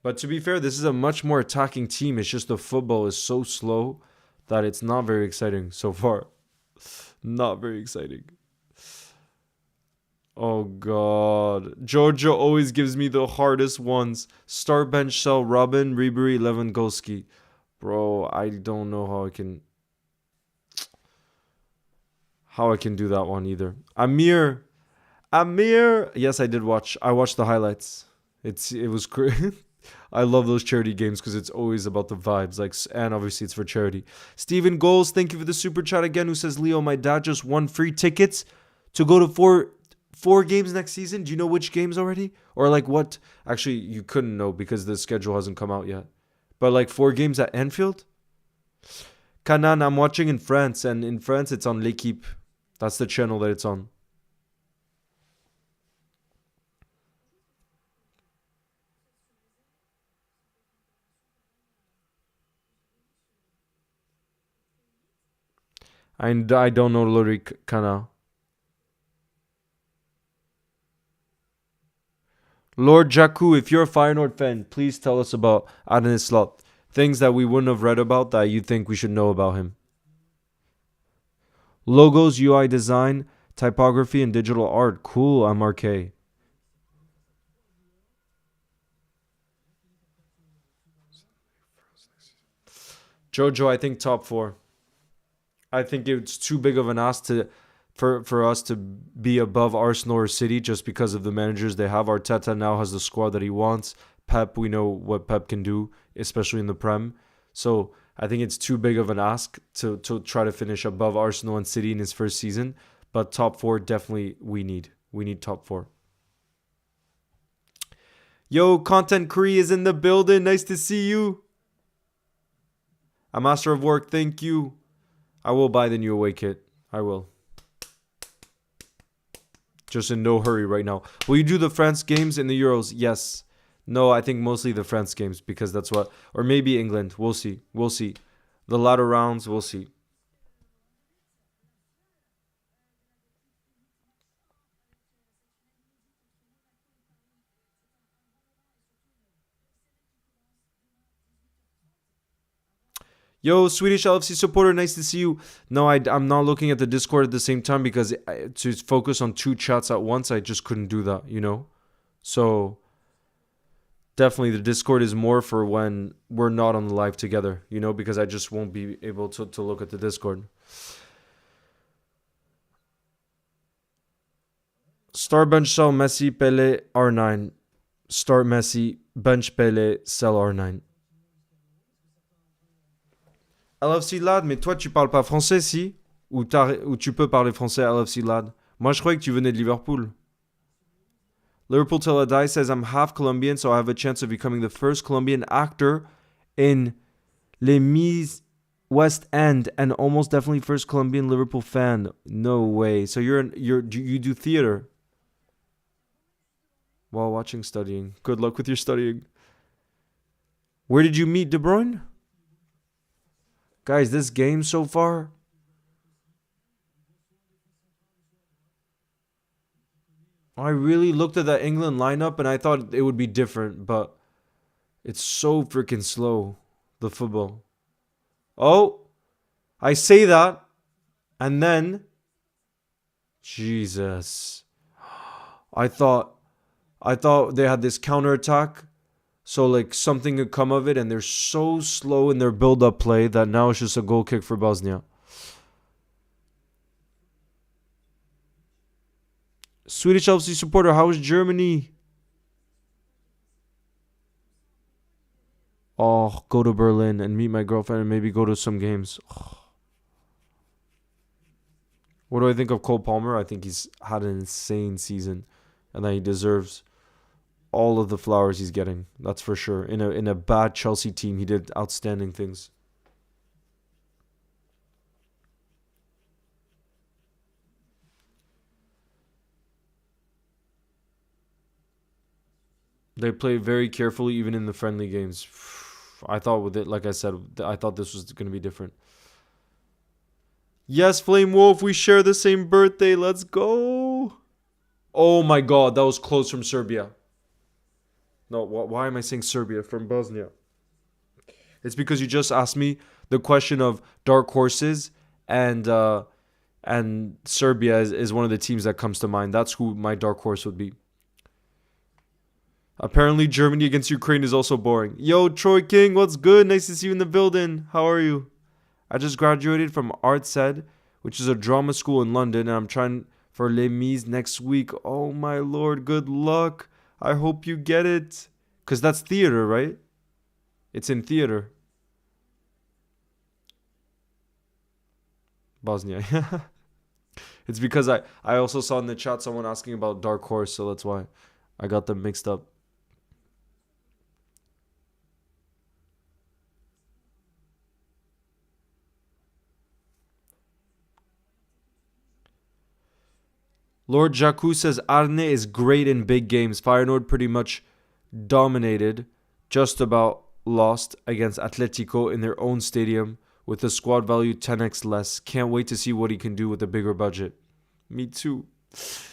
But to be fair, this is a much more attacking team. It's just the football is so slow that it's not very exciting so far. Not very exciting. Oh god. Georgia always gives me the hardest ones. Start bench sell Robin, Ribery, Lewandowski. Bro, I don't know how I can do that one either. Amir. Yes, I did watch. I watched the highlights. It was great. I love those charity games because it's always about the vibes. Like, and obviously it's for charity. Steven Goals, thank you for the super chat again. Who says, Leo, my dad just won free tickets to go to four games next season. Do you know which games already? Or like what? Actually, you couldn't know because the schedule hasn't come out yet. But like 4 games at Anfield. Canan, I'm watching in France, and in France it's on L'Equipe. That's the channel that it's on. And I don't know Lorik Kana. Lord Jakku, if you're a Feyenoord fan, please tell us about Arne Slot. Things that we wouldn't have read about that you think we should know about him. Logos, UI design, typography, and digital art. Cool, MRK. Jojo, I think top four. I think it's too big of an ask for us to be above Arsenal or City just because of the managers they have. Arteta now has the squad that he wants. Pep, we know what Pep can do, especially in the Prem. So I think it's too big of an ask to try to finish above Arsenal and City in his first season. But top four, definitely we need. We need top four. Yo, Content Cree is in the building. Nice to see you. A master of work, thank you. I will buy the new away kit. I will. Just in no hurry right now. Will you do the France games in the Euros? Yes. No, I think mostly the France games because that's what... Or maybe England. We'll see. We'll see. The latter rounds, we'll see. Yo, Swedish LFC supporter, nice to see you. No, I'm not looking at the Discord at the same time because to focus on 2 chats at once, I just couldn't do that, you know? So, definitely the Discord is more for when we're not on the live together, you know? Because I just won't be able to look at the Discord. Start bench sell Messi, Pele, R9. Start Messi, bench Pele, sell R9. LFC Lad, mais toi tu parles pas français si ou tu peux parler français à LFC Lad? Moi je croyais que tu venais de Liverpool. Liverpool Till I Die says I'm half Colombian, so I have a chance of becoming the first Colombian actor in Les Mis West End, and almost definitely first Colombian Liverpool fan. No way. So you do theater while watching studying. Good luck with your studying. Where did you meet De Bruyne? Guys, this game so far, I really looked at that England lineup and I thought it would be different, but it's so freaking slow, the football. Oh, I say that, and then, Jesus, I thought they had this counterattack, so like something could come of it, and they're so slow in their build-up play that now it's just a goal kick for Bosnia. Swedish LFC supporter, how is Germany? Oh, go to Berlin and meet my girlfriend and maybe go to some games. What do I think of Cole Palmer? I think he's had an insane season and that he deserves all of the flowers he's getting. That's for sure. In a bad Chelsea team, he did outstanding things. They play very carefully even in the friendly games. I thought with it, like I said, I thought this was going to be different. Yes, Flame Wolf, we share the same birthday. Let's go. Oh my god, that was close from Serbia. No, why am I saying Serbia? From Bosnia. It's because you just asked me the question of dark horses, and Serbia is one of the teams that comes to mind. That's who my dark horse would be. Apparently, Germany against Ukraine is also boring. Yo, Troy King, what's good? Nice to see you in the building. How are you? I just graduated from Arts Ed, which is a drama school in London, and I'm trying for Les Mis next week. Oh my lord, good luck. I hope you get it. Because that's theater, right? It's in theater. Bosnia. It's because I also saw in the chat someone asking about Dark Horse, so that's why I got them mixed up. Lord Jakku says Arne is great in big games. Feyenoord pretty much dominated, just about lost against Atletico in their own stadium with the squad value 10x less. Can't wait to see what he can do with a bigger budget. Me too.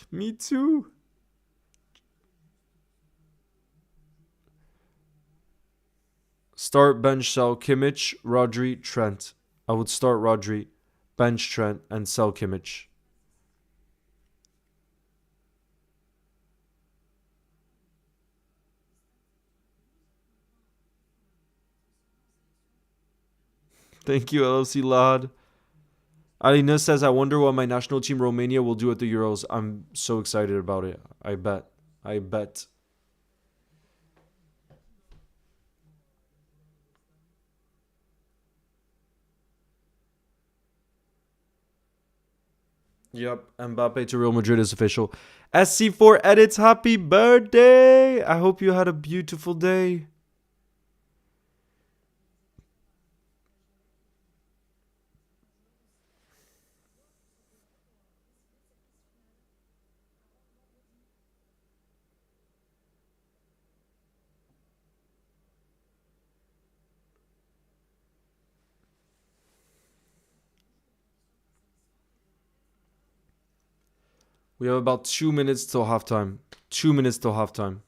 Me too. Start, bench, sell Kimmich, Rodri, Trent. I would start Rodri, bench Trent, and sell Kimmich. Thank you, LFC Lad. Alina says, I wonder what my national team Romania will do at the Euros. I'm so excited about it. I bet. I bet. Yep, Mbappe to Real Madrid is official. SC4 edits, happy birthday! I hope you had a beautiful day. We have about 2 minutes till halftime. 2 minutes till halftime.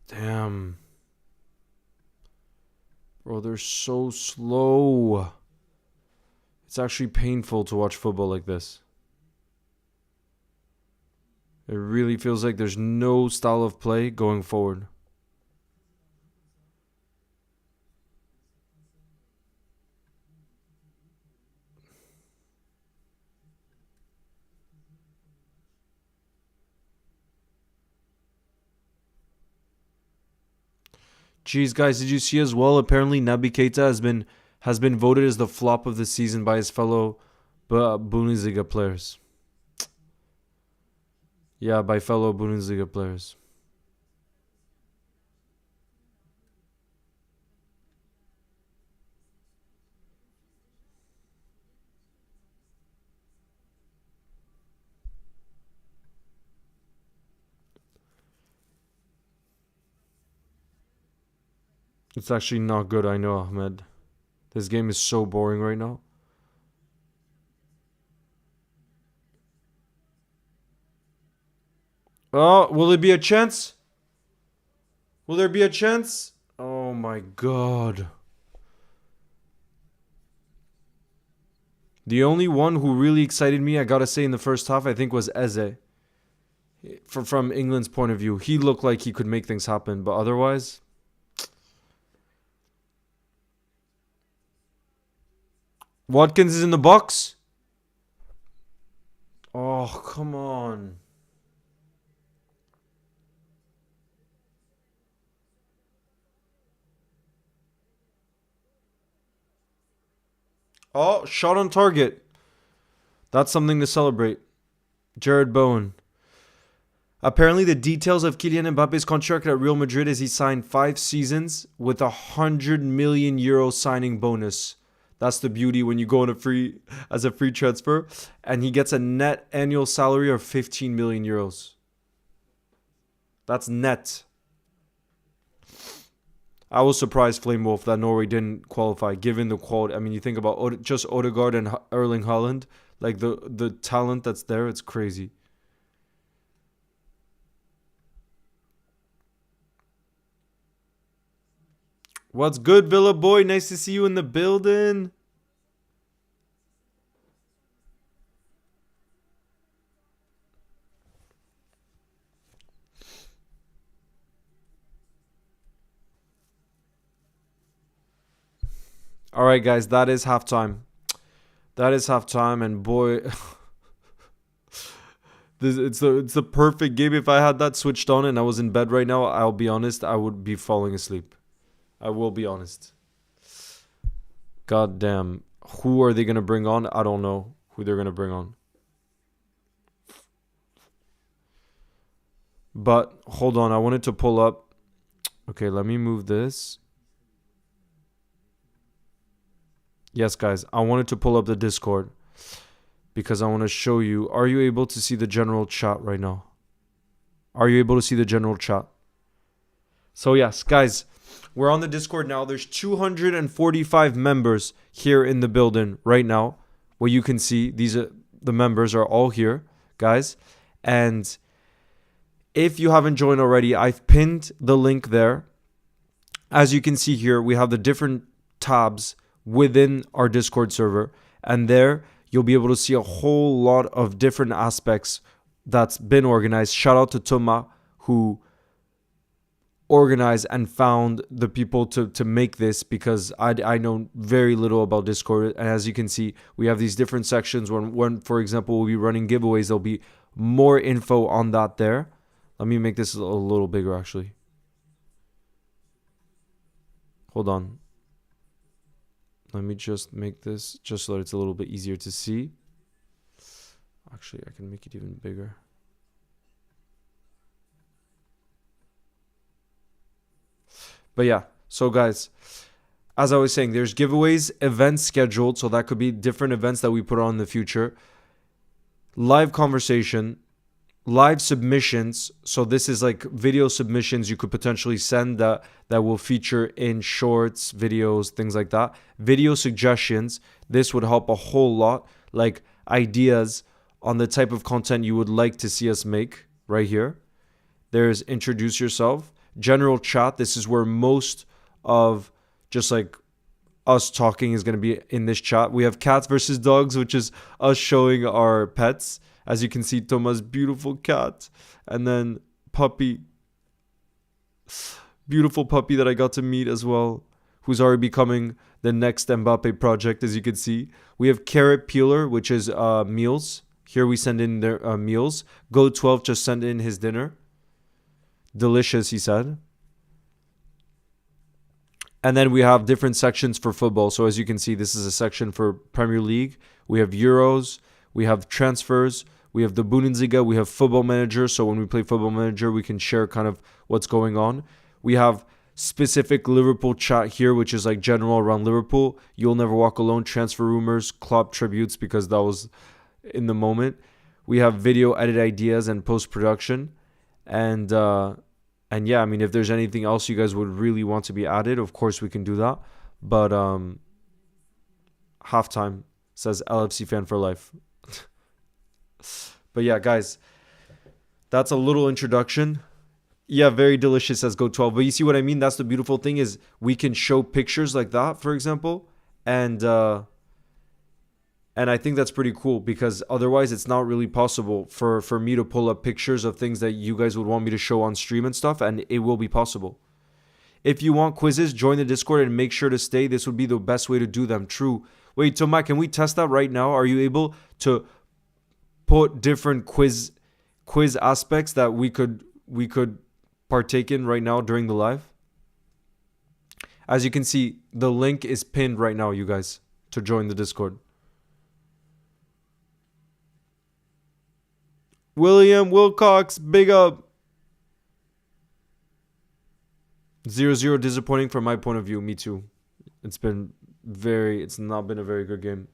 Damn. Bro, they're so slow. It's actually painful to watch football like this. It really feels like there's no style of play going forward. Jeez, guys, did you see as well? Apparently, Naby Keita has been voted as the flop of the season by his fellow Bundesliga players. Yeah, by fellow Bundesliga players. It's actually not good, I know, Ahmed. This game is so boring right now. Oh, will it be a chance? Will there be a chance? Oh my god. The only one who really excited me, I gotta say, in the first half, I think was Eze. From England's point of view. He looked like he could make things happen, but otherwise... Watkins is in the box. Oh, come on. Oh, shot on target. That's something to celebrate. Jared Bowen. Apparently, the details of Kylian Mbappe's contract at Real Madrid is he signed 5 seasons with €100 million signing bonus. That's the beauty when you go on as a free transfer, and he gets a net annual salary of €15 million. That's net. I was surprised, Flame Wolf, that Norway didn't qualify, given the quality. I mean, you think about just Odegaard and Erling Haaland, like the talent that's there, it's crazy. What's good, Villa boy? Nice to see you in the building. All right, guys, that is halftime. That is halftime, and boy, it's the perfect game. If I had that switched on and I was in bed right now, I'll be honest, I would be falling asleep. I will be honest. God damn. Who are they going to bring on? I don't know who they're going to bring on. But hold on. I wanted to pull up. Okay, let me move this. Yes, guys. I wanted to pull up the Discord because I want to show you. Are you able to see the general chat right now? Are you able to see the general chat? So yes, guys. We're on the Discord now. There's 245 members here in the building right now. What you can see, the members are all here, guys. And if you haven't joined already, I've pinned the link there. As you can see here, we have the different tabs within our Discord server. And there, you'll be able to see a whole lot of different aspects that's been organized. Shout out to Thomas, who organize and found the people to make this, because I know very little about Discord. And as you can see, we have these different sections. When for example, we'll be running giveaways, there'll be more info on that there. Let me make this a little bigger, actually. Hold on. Let me just make this just so that it's a little bit easier to see. Actually, I can make it even bigger. But yeah, so guys, as I was saying, there's giveaways, events scheduled. So that could be different events that we put on in the future. Live conversation, live submissions. So this is like video submissions you could potentially send that will feature in shorts, videos, things like that. Video suggestions. This would help a whole lot. Like ideas on the type of content you would like to see us make right here. There's introduce yourself. General chat. This is where most of just like us talking is going to be in this chat. We have cats versus dogs, which is us showing our pets. As you can see, Thomas' beautiful cat. And then puppy. Beautiful puppy that I got to meet as well, who's already becoming the next Mbappe project, as you can see. We have carrot peeler, which is meals. Here we send in their meals. Go 12 just send in his dinner. Delicious, he said. And then we have different sections for football. So as you can see, this is a section for Premier League. We have Euros. We have transfers. We have the Bundesliga. We have Football Manager. So when we play Football Manager, we can share kind of what's going on. We have specific Liverpool chat here, which is like general around Liverpool. You'll never walk alone. Transfer rumors, club tributes, because that was in the moment. We have video edit ideas and post-production. And yeah, I mean, if there's anything else you guys would really want to be added, of course we can do that. But halftime says LFC fan for life. But yeah, guys, that's a little introduction. Yeah, very delicious, says Go 12. But you see what I mean? That's the beautiful thing, is we can show pictures like that, for example, and I think that's pretty cool, because otherwise it's not really possible for me to pull up pictures of things that you guys would want me to show on stream and stuff, and it will be possible. If you want quizzes, join the Discord and make sure to stay. This would be the best way to do them. True. Wait, Tomas, can we test that right now? Are you able to put different quiz aspects that we could partake in right now during the live. As you can see, the link is pinned right now, you guys, to join the Discord. William Wilcox, big up. 0-0 disappointing from my point of view. Me too. It's not been a very good game.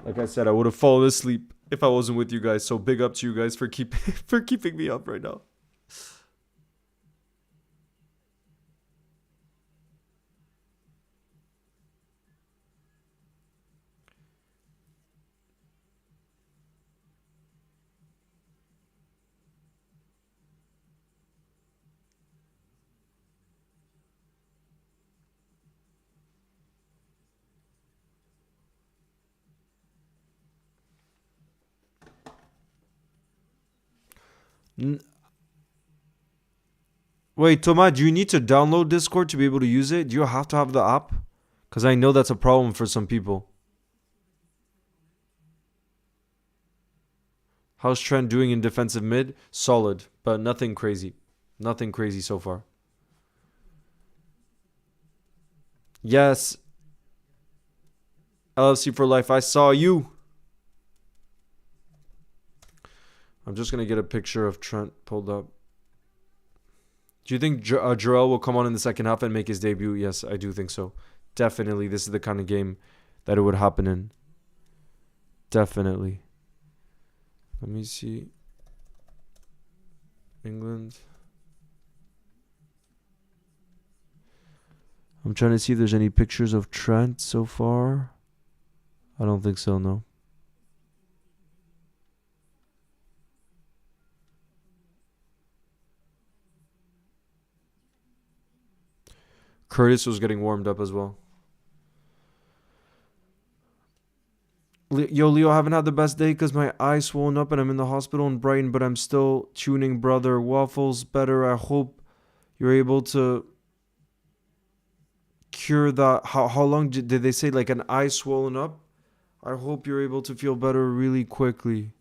Like I said, I would have fallen asleep if I wasn't with you guys. So big up to you guys for keeping me up right now. Wait, Thomas, do you need to download Discord to be able to use it? Do you have to have the app? Because I know that's a problem for some people. How's Trent doing in defensive mid? Solid, but nothing crazy. Nothing crazy so far. Yes. LFC for life, I saw you. I'm just going to get a picture of Trent pulled up. Do you think Jarrell will come on in the second half and make his debut? Yes, I do think so. Definitely. This is the kind of game that it would happen in. Definitely. Let me see. England. I'm trying to see if there's any pictures of Trent so far. I don't think so, no. Curtis was getting warmed up as well. Yo, Leo, I haven't had the best day because my eye's swollen up and I'm in the hospital in Brighton, but I'm still tuning, brother. Waffles better. I hope you're able to cure that. How long did they say, like, an eye swollen up? I hope you're able to feel better really quickly.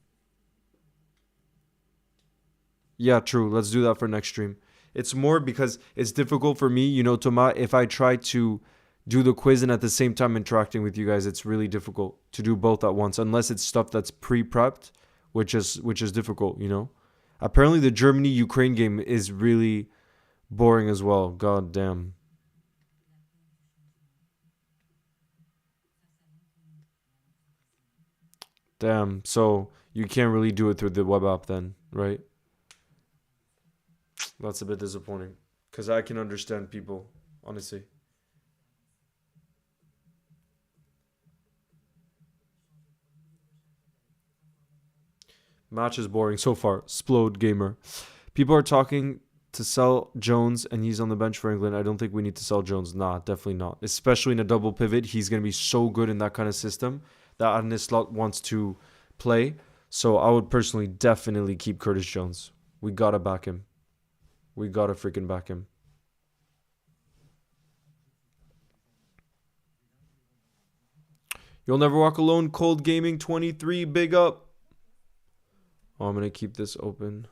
Yeah, true. Let's do that for next stream. It's more because it's difficult for me, you know, Thomas, if I try to do the quiz and at the same time interacting with you guys, it's really difficult to do both at once, unless it's stuff that's pre-prepped, which is difficult, you know. Apparently the Germany-Ukraine game is really boring as well. God damn. Damn. So you can't really do it through the web app then, right? That's a bit disappointing. Because I can understand people, honestly. Match is boring so far. Splode gamer. People are talking to sell Jones and he's on the bench for England. I don't think we need to sell Jones. Nah, definitely not. Especially in a double pivot. He's going to be so good in that kind of system that Arne Slot wants to play. So I would personally definitely keep Curtis Jones. We got to back him. We got to freaking back him. You'll never walk alone. Cold Gaming 23. Big up. Oh, I'm going to keep this open.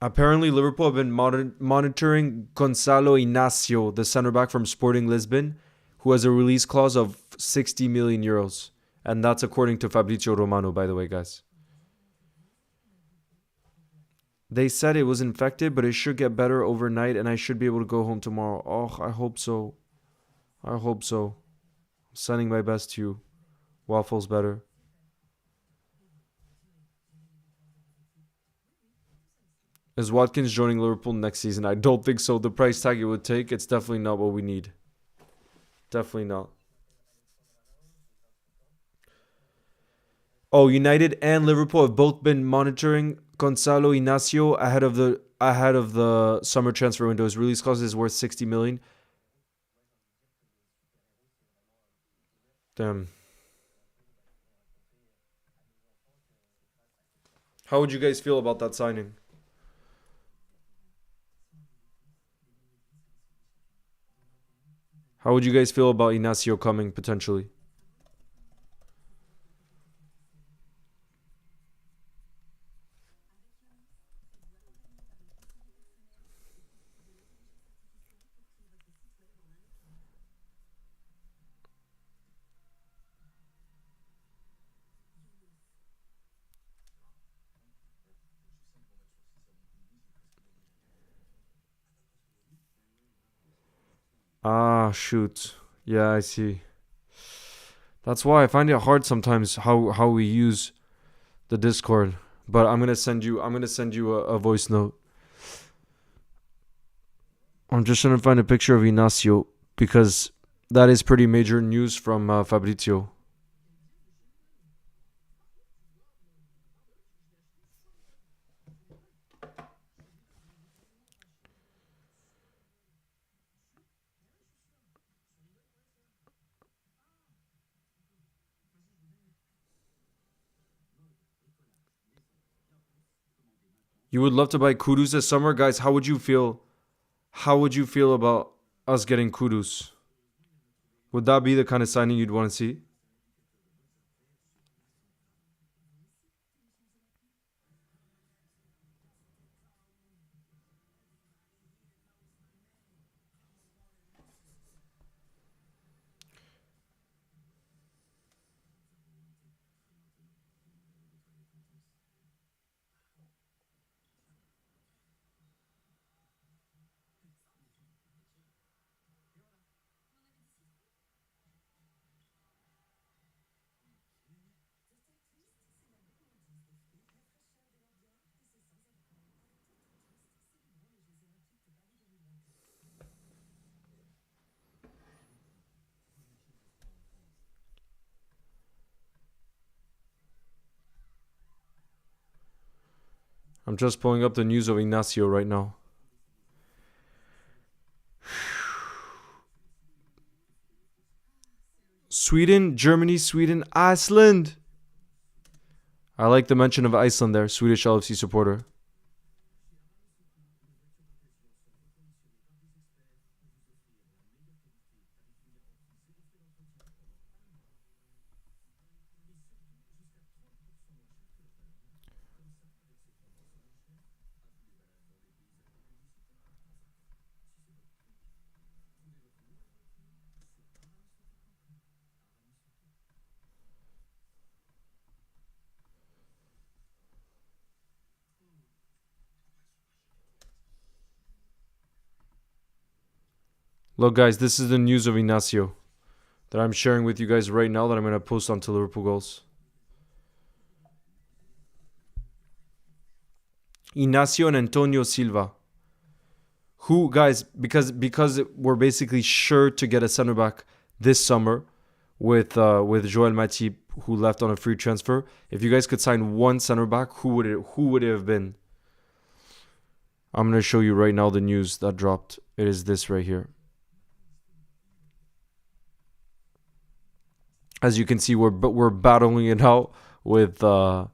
Apparently, Liverpool have been monitoring Gonçalo Inácio, the center back from Sporting Lisbon, who has a release clause of 60 million euros. And that's according to Fabrizio Romano, by the way, guys. They said it was infected, but it should get better overnight, and I should be able to go home tomorrow. Oh, I hope so. I hope so. I'm sending my best to you. Waffles better. Is Watkins joining Liverpool next season? I don't think so. The price tag it would take, it's definitely not what we need. Definitely not. Oh, United and Liverpool have both been monitoring Gonçalo Inácio ahead of the summer transfer window. His release clause is worth 60 million. Damn. How would you guys feel about that signing? How would you guys feel about Inacio coming potentially? Ah, shoot. Yeah, I see. That's why I find it hard sometimes how we use the Discord. But I'm gonna send you a voice note. I'm just trying to find a picture of Inacio because that is pretty major news from Fabrizio. You would love to buy Kudus this summer, guys. How would you feel? How would you feel about us getting Kudus? Would that be the kind of signing you'd want to see? I'm just pulling up the news of Ignacio right now. Sweden, Germany, Sweden, Iceland. I like the mention of Iceland there, Swedish LFC supporter. Look, guys, this is the news of Ignacio that I'm sharing with you guys right now that I'm going to post onto Liverpool Goals. Ignacio and Antonio Silva. Who, guys, because we're basically sure to get a center back this summer with Joel Matip, who left on a free transfer. If you guys could sign one center back, who would it have been? I'm going to show you right now the news that dropped. It is this right here. As you can see, we're battling it out with Man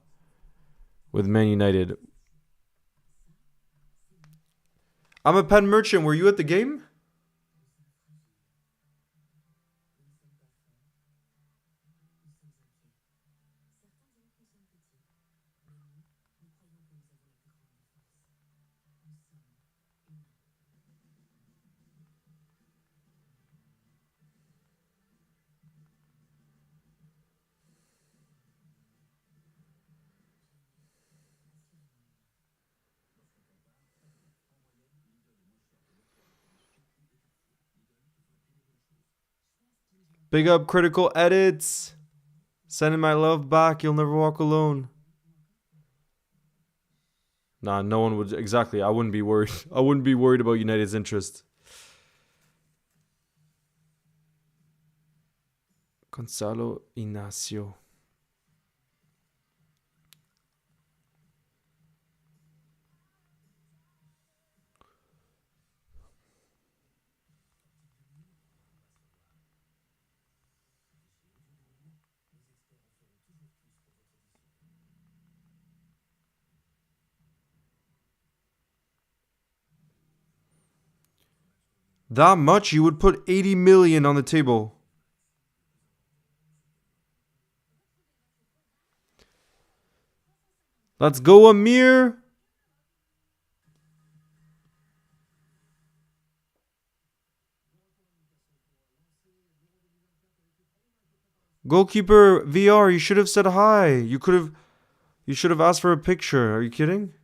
United. I'm a pen merchant. Were you at the game? Big up Critical Edits. Sending my love back. You'll never walk alone. Nah, no one would. Exactly. I wouldn't be worried. I wouldn't be worried about United's interest. Gonzalo Ignacio. That much? You would put 80 million on the table. Let's go, Amir. Goalkeeper VR, you should have said hi. You should have asked for a picture. Are you kidding?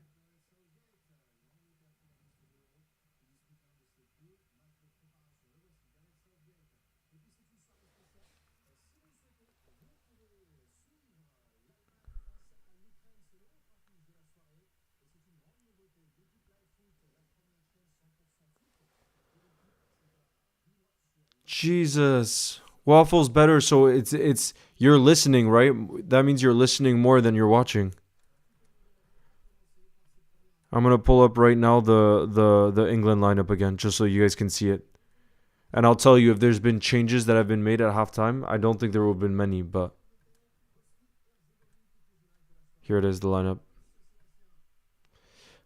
Jesus. Waffle's better, so it's you're listening, right? That means you're listening more than you're watching. I'm gonna pull up right now the England lineup again, just so you guys can see it. And I'll tell you if there's been changes that have been made at halftime. I don't think there will have been many, but here it is, the lineup.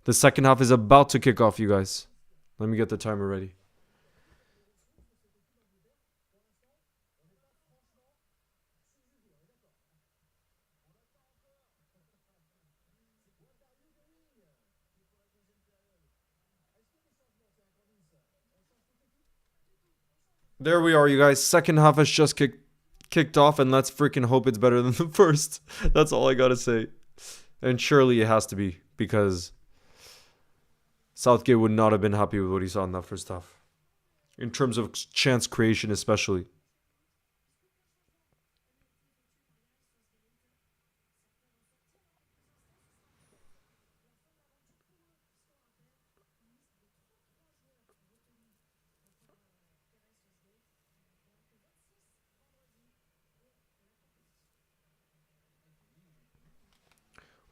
The second half is about to kick off, you guys. Let me get the timer ready. There we are, you guys. Second half has just kicked off, and let's freaking hope it's better than the first. That's all I gotta say. And surely it has to be, because Southgate would not have been happy with what he saw in that first half. In terms of chance creation, especially.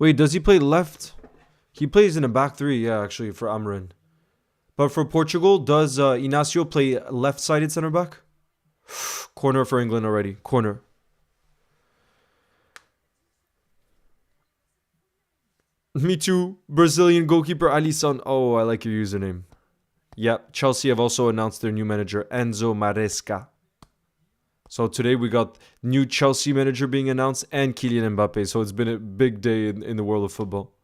Wait, does he play left? He plays in a back three, yeah, actually, for Amarin. But for Portugal, does Inacio play left-sided center back? Corner for England already. Corner. Me too. Brazilian goalkeeper Alisson. Oh, I like your username. Yep, Chelsea have also announced their new manager, Enzo Maresca. So today we got new Chelsea manager being announced and Kylian Mbappe. So it's been a big day in the world of football.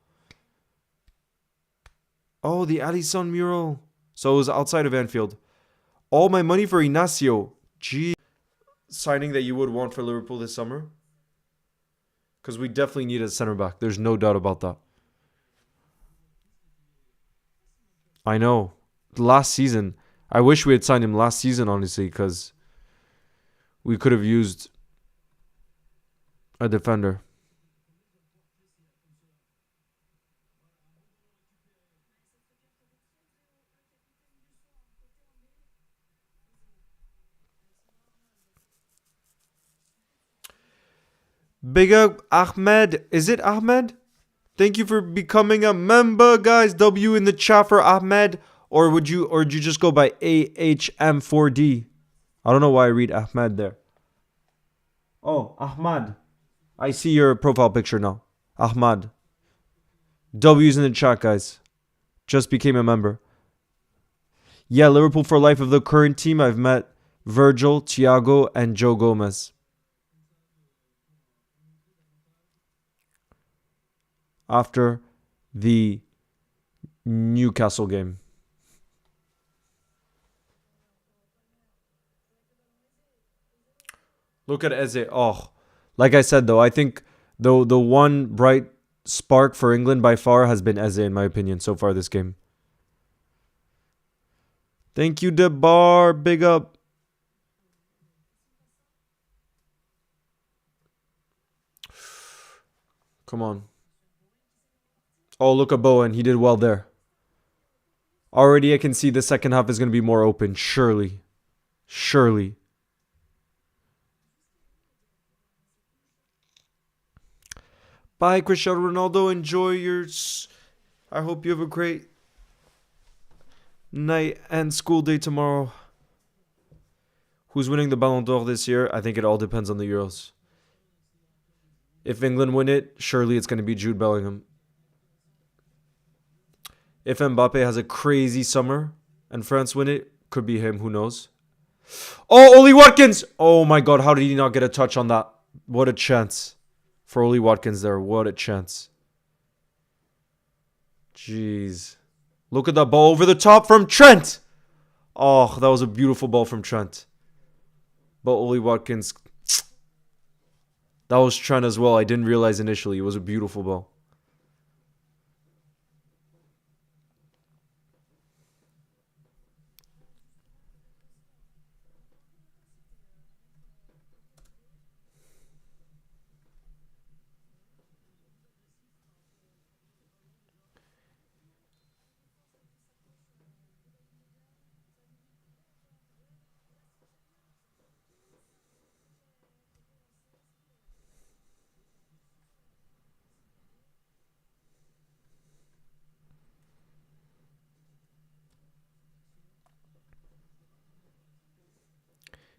Oh, the Alisson mural. So it was outside of Anfield. All my money for Inacio. Gee. Signing that you would want for Liverpool this summer? Because we definitely need a center back. There's no doubt about that. I know. Last season. I wish we had signed him last season, honestly, because we could have used a defender. Big up Ahmed. Is it Ahmed? Thank you for becoming a member, guys. W in the chat for Ahmed. Or would you just go by AHM4D? I don't know why I read Ahmed there. Oh, Ahmad. I see your profile picture now. Ahmad. W's in the chat, guys. Just became a member. Yeah, Liverpool for life of the current team. I've met Virgil, Thiago, and Joe Gomez. After the Newcastle game. Look at Eze. Oh, like I said, though, I think the one bright spark for England by far has been Eze, in my opinion, so far this game. Thank you, DeBar. Big up. Come on. Oh, look at Bowen. He did well there. Already I can see the second half is going to be more open. Surely. Surely. Bye, Cristiano Ronaldo. Enjoy your... I hope you have a great night and school day tomorrow. Who's winning the Ballon d'Or this year? I think it all depends on the Euros. If England win it, surely it's going to be Jude Bellingham. If Mbappe has a crazy summer and France win it, Could be him. Who knows? Oh, Oli Watkins! Oh my god, how did he not get a touch on that? What a chance for Oli Watkins there. What a chance. Jeez. Look at that ball over the top from Trent. Oh, that was a beautiful ball from Trent. But Oli Watkins, that was Trent as well. I didn't realize initially. It was a beautiful ball.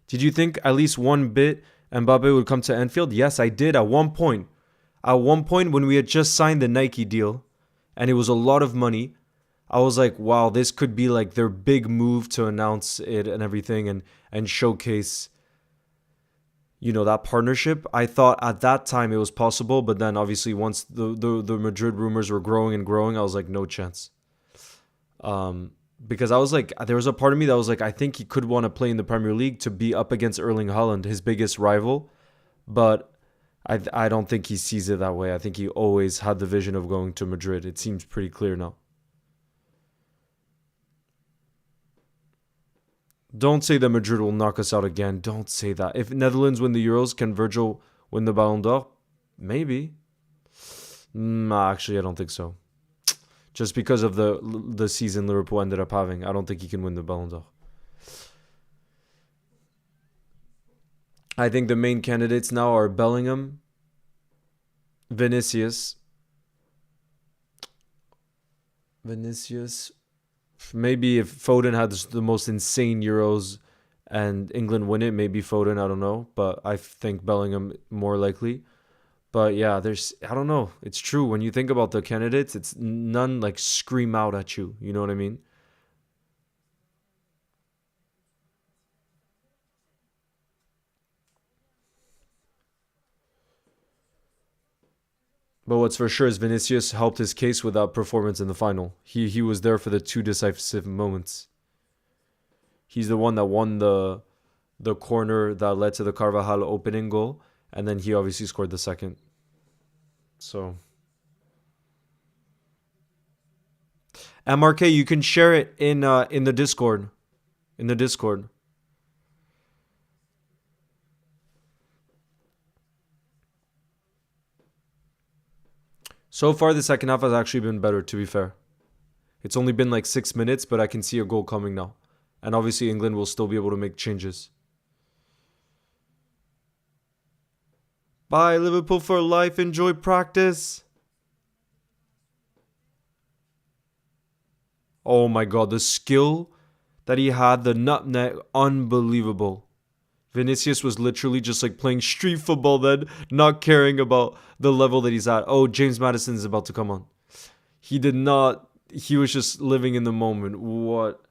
Did you think at least one bit Mbappe would come to Anfield? Yes, I did at one point. At one point when we had just signed the Nike deal and it was a lot of money, I was like, wow, this could be like their big move to announce it and everything and showcase, you know, that partnership. I thought at that time it was possible, but then obviously once the Madrid rumors were growing and growing, I was like, no chance. Because I was like, there was a part of me that was like, I think he could want to play in the Premier League to be up against Erling Haaland, his biggest rival. But I don't think he sees it that way. I think he always had the vision of going to Madrid. It seems pretty clear now. Don't say that Madrid will knock us out again. Don't say that. If Netherlands win the Euros, can Virgil win the Ballon d'Or? Maybe. Actually, I don't think so. Just because of the season Liverpool ended up having, I don't think he can win the Ballon d'Or. I think the main candidates now are Bellingham, Vinicius. Maybe if Foden had the most insane Euros and England win it, maybe Foden, I don't know. But I think Bellingham more likely. But yeah, I don't know. It's true. When you think about the candidates, it's none like scream out at you. You know what I mean? But what's for sure is Vinicius helped his case with that performance in the final. He was there for the two decisive moments. He's the one that won the corner that led to the Carvajal opening goal, and then he obviously scored the second. So, MRK, you can share it in the Discord. In the Discord. So far, the second half has actually been better, to be fair. It's only been like 6 minutes, but I can see a goal coming now. And obviously, England will still be able to make changes. Bye, Liverpool for life. Enjoy practice. Oh my god, the skill that he had, the nutmeg, unbelievable. Vinicius was literally just like playing street football then, not caring about the level that he's at. Oh, James Madison is about to come on. He did not, he was just living in the moment. What?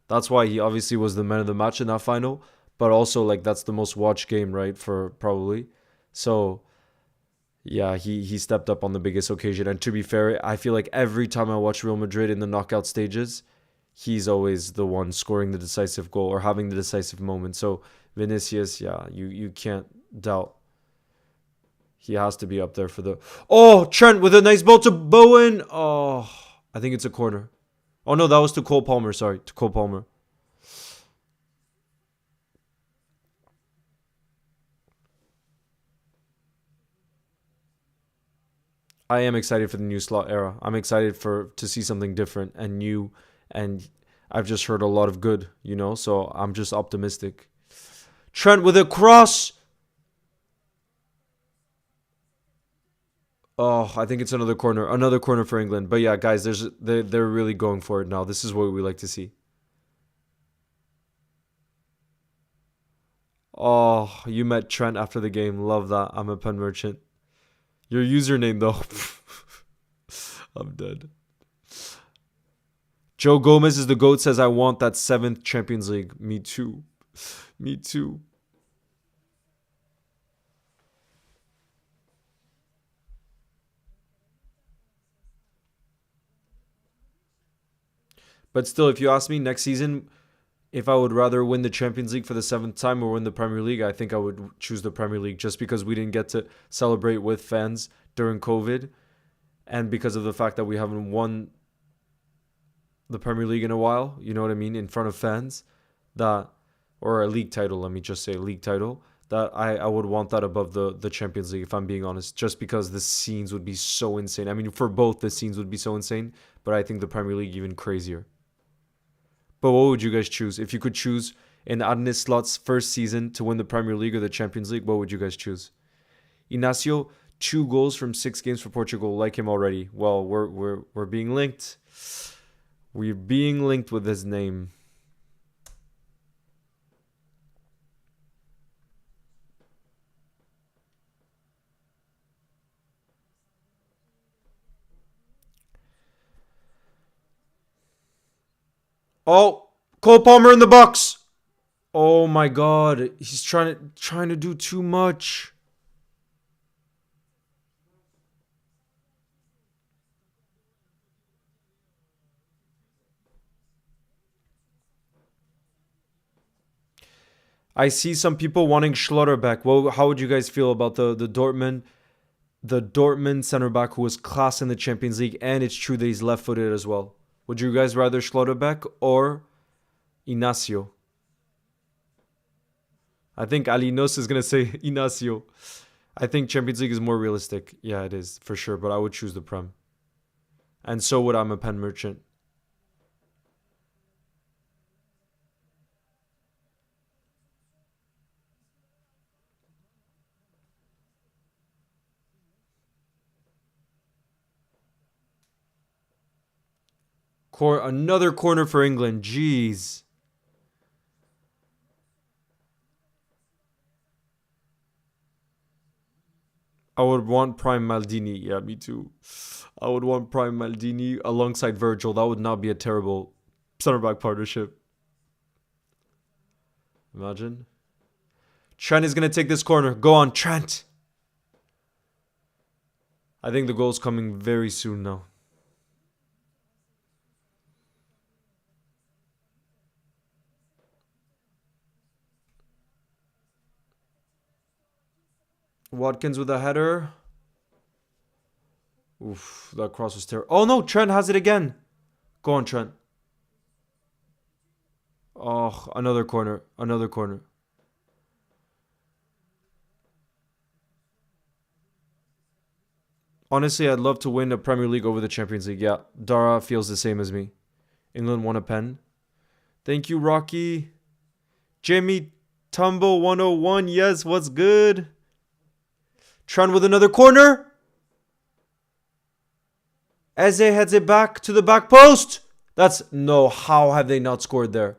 That's why he obviously was the man of the match in that final. But also, like, that's the most watched game, right? For probably. So, yeah, he stepped up on the biggest occasion. And to be fair, I feel like every time I watch Real Madrid in the knockout stages, he's always the one scoring the decisive goal or having the decisive moment. So, Vinicius, yeah, you can't doubt. He has to be up there for the... Oh, Trent with a nice ball to Bowen. Oh, I think it's a corner. Oh, no, that was to Cole Palmer. Sorry, to Cole Palmer. I am excited for the new slot era. I'm excited to see something different and new. And I've just heard a lot of good, you know, so I'm just optimistic. Trent with a cross. Oh, I think it's another corner. Another corner for England. But yeah, guys, they're really going for it now. This is what we like to see. Oh, you met Trent after the game. Love that. I'm a pen merchant. Your username, though. I'm dead. Joe Gomez is the GOAT, says, I want that 7th Champions League. Me too. Me too. But still, if you ask me next season, if I would rather win the Champions League for the 7th time or win the Premier League, I think I would choose the Premier League just because we didn't get to celebrate with fans during COVID and because of the fact that we haven't won the Premier League in a while, you know what I mean, in front of fans, that, or a league title, let me just say a league title, that I would want that above the Champions League, if I'm being honest, just because the scenes would be so insane. I mean, for both, the scenes would be so insane, but I think the Premier League even crazier. But what would you guys choose? If you could choose in Arne Slot's first season to win the Premier League or the Champions League, what would you guys choose? Inacio, 2 goals from 6 games for Portugal. Like him already. Well, we're being linked. We're being linked with his name. Oh, Cole Palmer in the box. Oh my God, he's trying to do too much. I see some people wanting Schlotterbeck. Well, how would you guys feel about the Dortmund center back who was class in the Champions League, and it's true that he's left-footed as well? Would you guys rather Schlotterbeck or Inacio? I think Alinos is gonna say Inacio. I think Champions League is more realistic. Yeah, it is for sure. But I would choose the Prem, and so would I'm a pen merchant. Another corner for England. Jeez. I would want Prime Maldini. Yeah, me too. I would want Prime Maldini alongside Virgil. That would not be a terrible center back partnership. Imagine. Trent is going to take this corner. Go on, Trent. I think the goal's coming very soon now. Watkins with a header. Oof, that cross was terrible. Oh no, Trent has it again. Go on, Trent. Oh, another corner. Another corner. Honestly, I'd love to win a Premier League over the Champions League. Yeah, Dara feels the same as me. England won a pen. Thank you, Rocky. Jamie Tumble 101. Yes, what's good? Trent with another corner. Eze heads it back to the back post. That's no. How have they not scored there?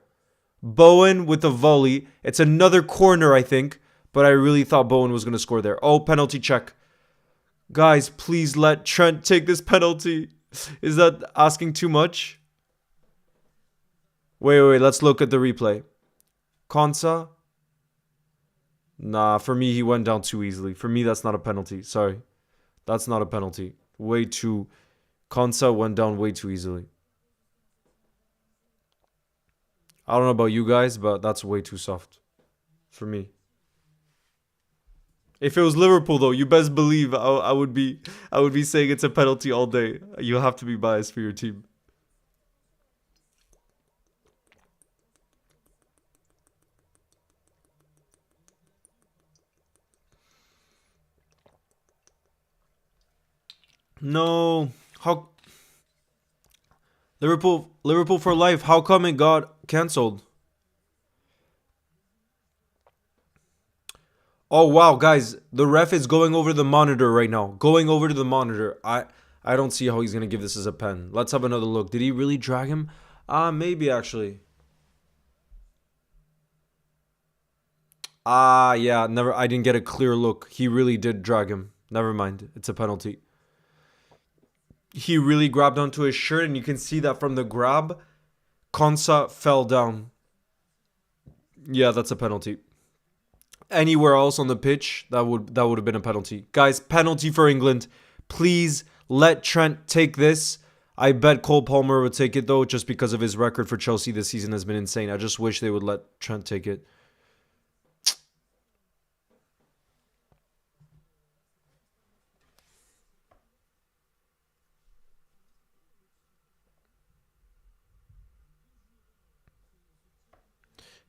Bowen with a volley. It's another corner, I think. But I really thought Bowen was going to score there. Oh, penalty check. Guys, please let Trent take this penalty. Is that asking too much? Wait. Let's look at the replay. Konsa. Nah, for me, he went down too easily. For me, that's not a penalty. Sorry. That's not a penalty. Way too... Konsa went down way too easily. I don't know about you guys, but that's way too soft. For me. If it was Liverpool, though, you best believe I would be saying it's a penalty all day. You have to be biased for your team. No. How Liverpool for life. How come it got cancelled? Oh wow, guys, the ref is going over the monitor right now. Going over to the monitor. I don't see how he's gonna give this as a pen. Let's have another look. Did he really drag him? Maybe actually. Yeah, never. I didn't get a clear look. He really did drag him. Never mind. It's a penalty. he really grabbed onto his shirt, and you can see that from the grab, Konsa fell down. Yeah, that's a penalty. Anywhere else on the pitch, that would have been a penalty. Guys, penalty for England. Please let Trent take this. I bet Cole Palmer would take it though, just because of his record for Chelsea this season has been insane. I just wish they would let Trent take it.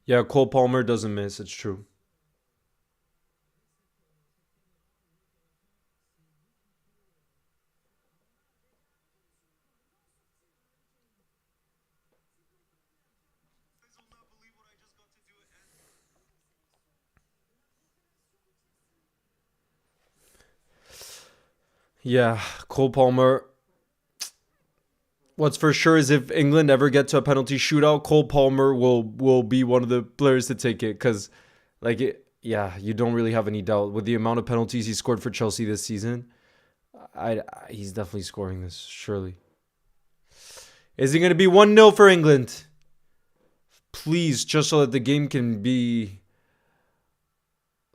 Yeah, Cole Palmer doesn't miss. It's true. Yeah, Cole Palmer. What's for sure is if England ever get to a penalty shootout, Cole Palmer will be one of the players to take it because, like, yeah, you don't really have any doubt with the amount of penalties he scored for Chelsea this season. He's definitely scoring this surely. Is it going to be 1-0 for England? Please, just so that the game can be,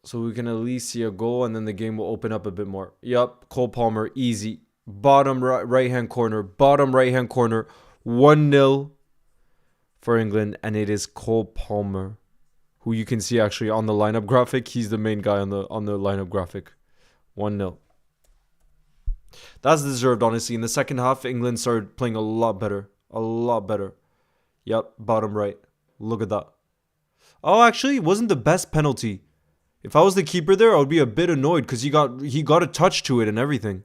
so we can at least see a goal and then the game will open up a bit more. Yup, Cole Palmer, easy. Bottom right hand corner. Bottom right hand corner. 1-0 for England. And it is Cole Palmer, who you can see actually on the lineup graphic. He's the main guy on the lineup graphic. 1-0. That's deserved, honestly. In the second half, England started playing a lot better. A lot better. Yep, bottom right. Look at that. Oh, actually, it wasn't the best penalty. If I was the keeper there, I would be a bit annoyed because he got a touch to it and everything.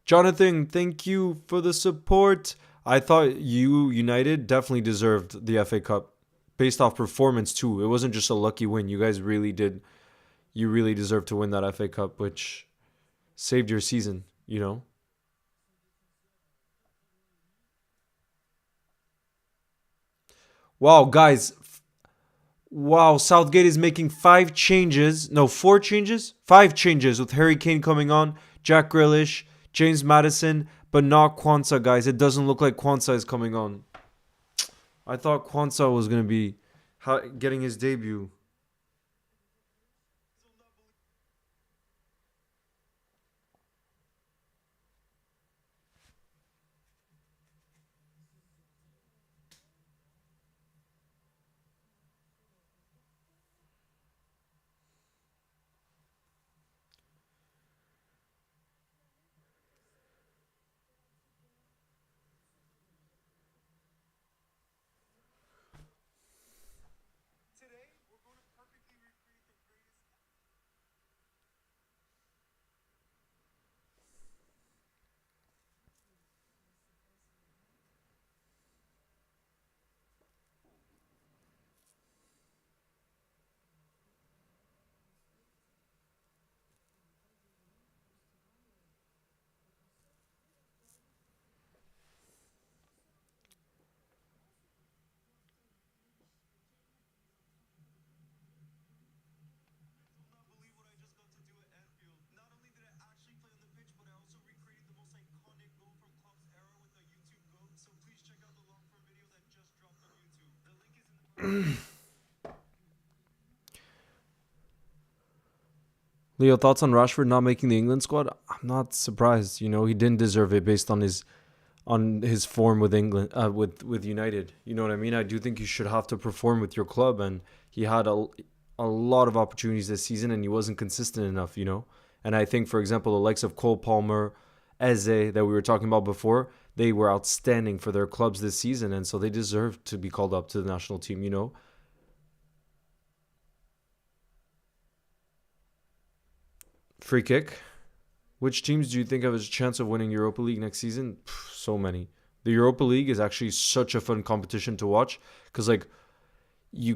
Jonathan, thank you for the support. I thought you, United, definitely deserved the FA Cup based off performance too. It wasn't just a lucky win. You guys really did. You really deserved to win that FA Cup, which saved your season, you know? Wow, guys. Wow, Southgate is making 5 changes. No, 4 changes? 5 changes with Harry Kane coming on, Jack Grealish, James Madison, but not Kwanzaa, guys. It doesn't look like Kwanzaa is coming on. I thought Kwanzaa was going to be getting his debut. Leo, thoughts on Rashford not making the England squad? I'm not surprised. You know, he didn't deserve it based on his form with England, with United. You know what I mean? I do think you should have to perform with your club, and he had a lot of opportunities this season, and he wasn't consistent enough. You know, and I think, for example, the likes of Cole Palmer, Eze that we were talking about before, they were outstanding for their clubs this season, and so they deserve to be called up to the national team. You know, free kick. Which teams do you think have a chance of winning Europa League next season? So many. The Europa League is actually such a fun competition to watch because like you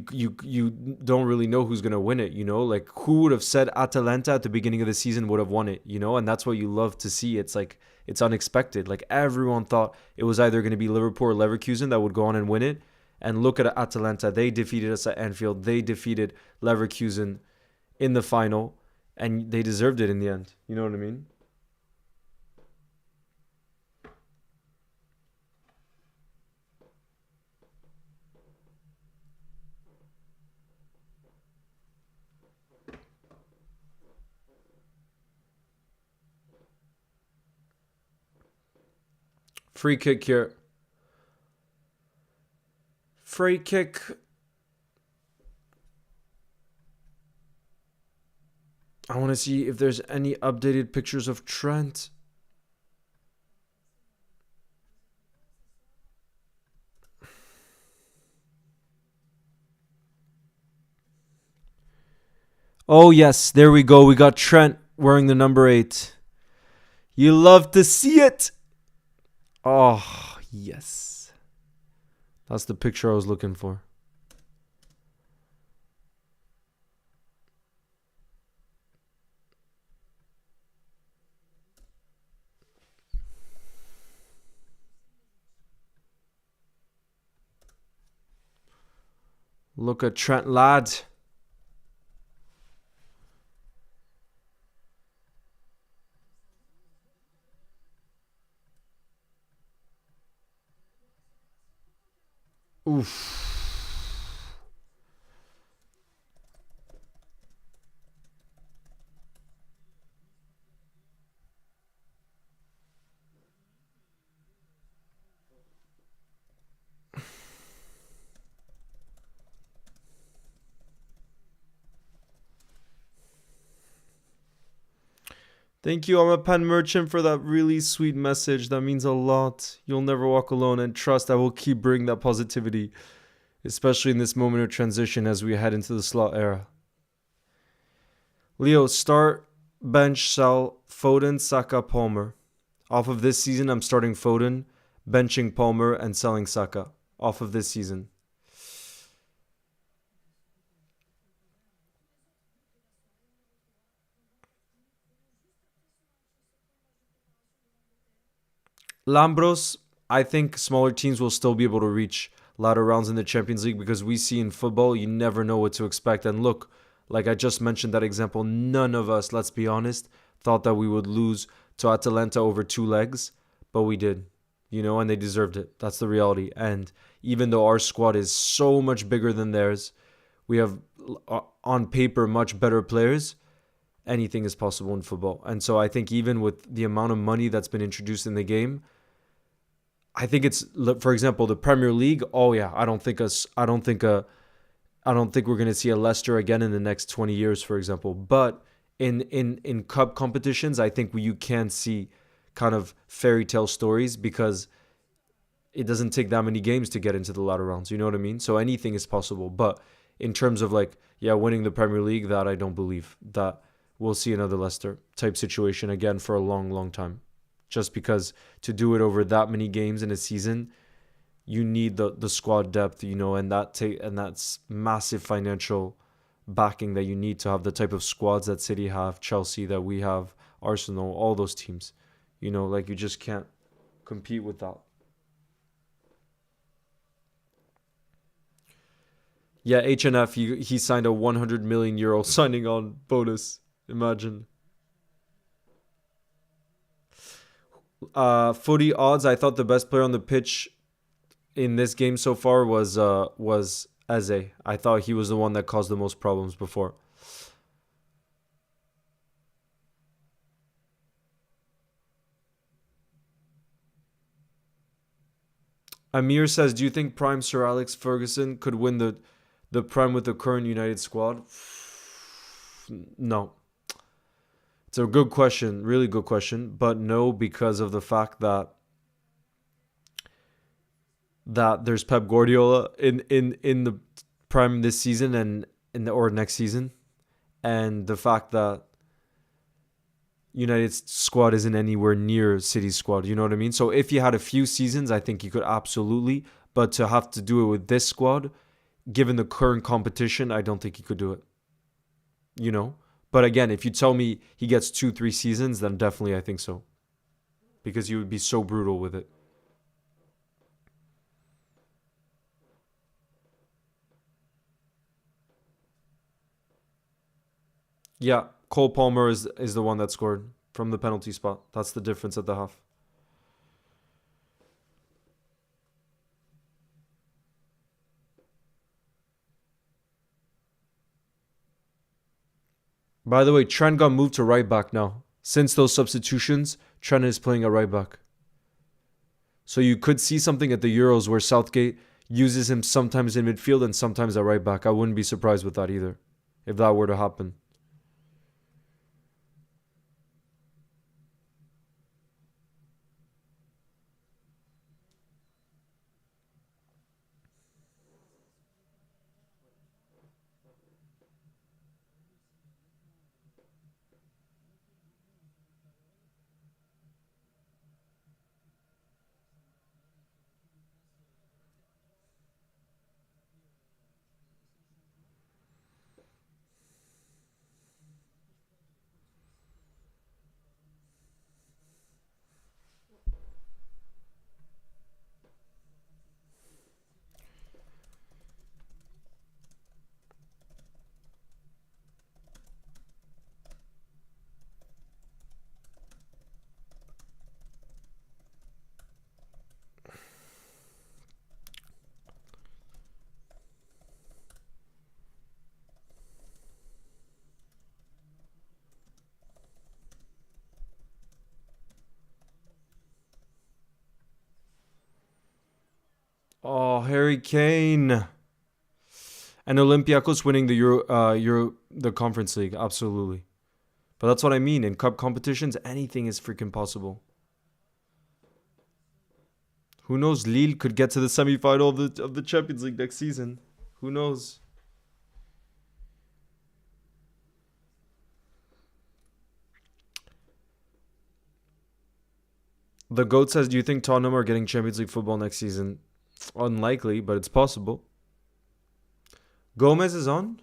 don't really know who's gonna win it. You know, like who would have said Atalanta at the beginning of the season would have won it? You know, and that's what you love to see. It's like it's unexpected. Like everyone thought it was either gonna be Liverpool or Leverkusen that would go on and win it. And look at Atalanta. They defeated us at Anfield. They defeated Leverkusen in the final, and they deserved it in the end. You know what I mean? Free kick here. Free kick. I want to see if there's any updated pictures of Trent. Oh, yes. There we go. We got Trent wearing the number 8. You love to see it. Oh, yes. That's the picture I was looking for. Look at Trent, lad. Oof. Thank you, I'm a pen merchant, for that really sweet message. That means a lot. You'll never walk alone, and trust I will keep bringing that positivity, especially in this moment of transition as we head into the slot era. Leo, start, bench, sell, Foden, Saka, Palmer. Off of this season, I'm starting Foden, benching Palmer, and selling Saka. Off of this season. Lambros, I think smaller teams will still be able to reach latter rounds in the Champions League, because we see in football, you never know what to expect. And look, like I just mentioned that example, none of us, let's be honest, thought that we would lose to Atalanta over 2 legs, but we did, and they deserved it. That's the reality. And even though our squad is so much bigger than theirs, we have on paper much better players. Anything is possible in football. And so I think even with the amount of money that's been introduced in the game, I think it's, for example, the Premier League. Oh yeah, I don't think we're going to see a Leicester again in the next 20 years, for example. But in cup competitions, I think you can see kind of fairy tale stories, because it doesn't take that many games to get into the latter rounds. You know what I mean? So anything is possible. But in terms of winning the Premier League, that I don't believe that we'll see another Leicester type situation again for a long, long time. Just because to do it over that many games in a season, you need the squad depth, and that's massive financial backing that you need to have the type of squads that City have, Chelsea that we have, Arsenal, all those teams. You just can't compete with that. Yeah, HNF, he signed a 100 million euro signing on bonus. Imagine. Footy odds. I thought the best player on the pitch in this game so far was Eze. I thought he was the one that caused the most problems before. Amir says, "Do you think Prime Sir Alex Ferguson could win the Prem with the current United squad?" No. It's a good question, really good question, but no, because of the fact that there's Pep Guardiola in the Prem this season and or next season, and the fact that United's squad isn't anywhere near City's squad. You know what I mean? So if you had a few seasons, I think you could absolutely, but to have to do it with this squad, given the current competition, I don't think he could do it. You know? But again, if you tell me he gets 2-3 seasons, then definitely I think so. Because he would be so brutal with it. Yeah, Cole Palmer is the one that scored from the penalty spot. That's the difference at the half. By the way, Trent got moved to right back now. Since those substitutions, Trent is playing at right back. So you could see something at the Euros where Southgate uses him sometimes in midfield and sometimes at right back. I wouldn't be surprised with that either, if that were to happen. Oh, Harry Kane. And Olympiacos winning the the Conference League, absolutely. But that's what I mean. In cup competitions, anything is freaking possible. Who knows? Lille could get to the semi-final of the Champions League next season. Who knows? The GOAT says, do you think Tottenham are getting Champions League football next season? Unlikely, but it's possible. Gomez is on?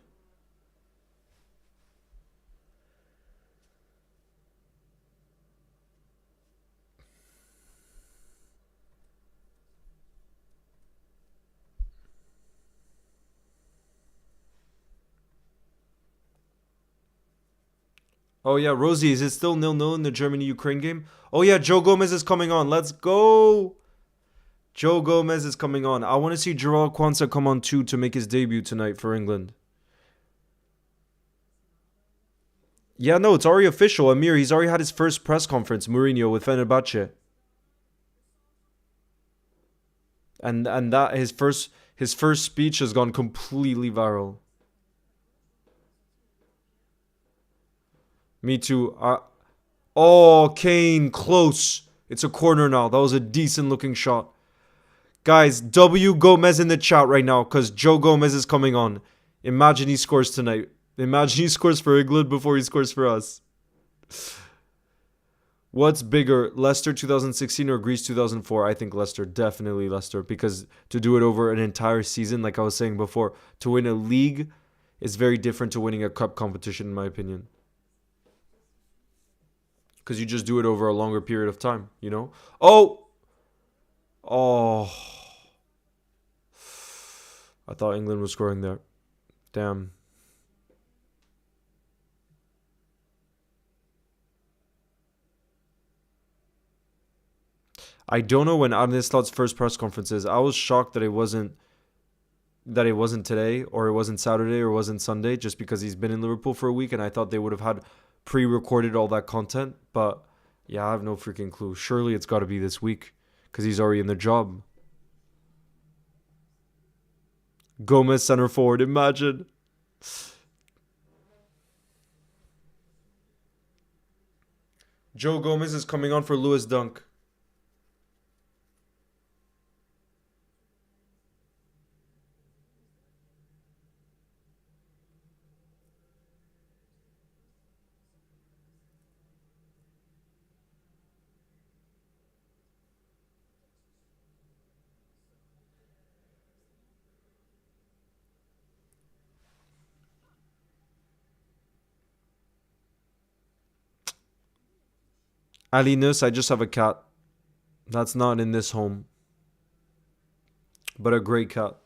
Oh yeah, Rosie, is it still 0-0 in the Germany-Ukraine game? Oh yeah, Joe Gomez is coming on. Let's go! Joe Gomez is coming on. I want to see Joao Kwanzaa come on too to make his debut tonight for England. Yeah, no, it's already official. Amir, he's already had his first press conference, Mourinho, with Fenerbahce. And that his first speech has gone completely viral. Me too. Oh, Kane, close. It's a corner now. That was a decent looking shot. Guys, W Gomez in the chat right now because Joe Gomez is coming on. Imagine he scores tonight. Imagine he scores for England before he scores for us. What's bigger, Leicester 2016 or Greece 2004? I think Leicester, definitely Leicester, because to do it over an entire season, like I was saying before, to win a league is very different to winning a cup competition, in my opinion. Because you just do it over a longer period of time, you know? Oh! I thought England was scoring there. Damn. I don't know when Arne first press conference is. I was shocked that it wasn't today or it wasn't Saturday or it wasn't Sunday just because he's been in Liverpool for a week and I thought they would have had pre-recorded all that content. But yeah, I have no freaking clue. Surely it's got to be this week because he's already in the job. Gomez center forward, imagine. Joe Gomez is coming on for Lewis Dunk. Ali Nus, I just have a cat. That's not in this home. But a great cat.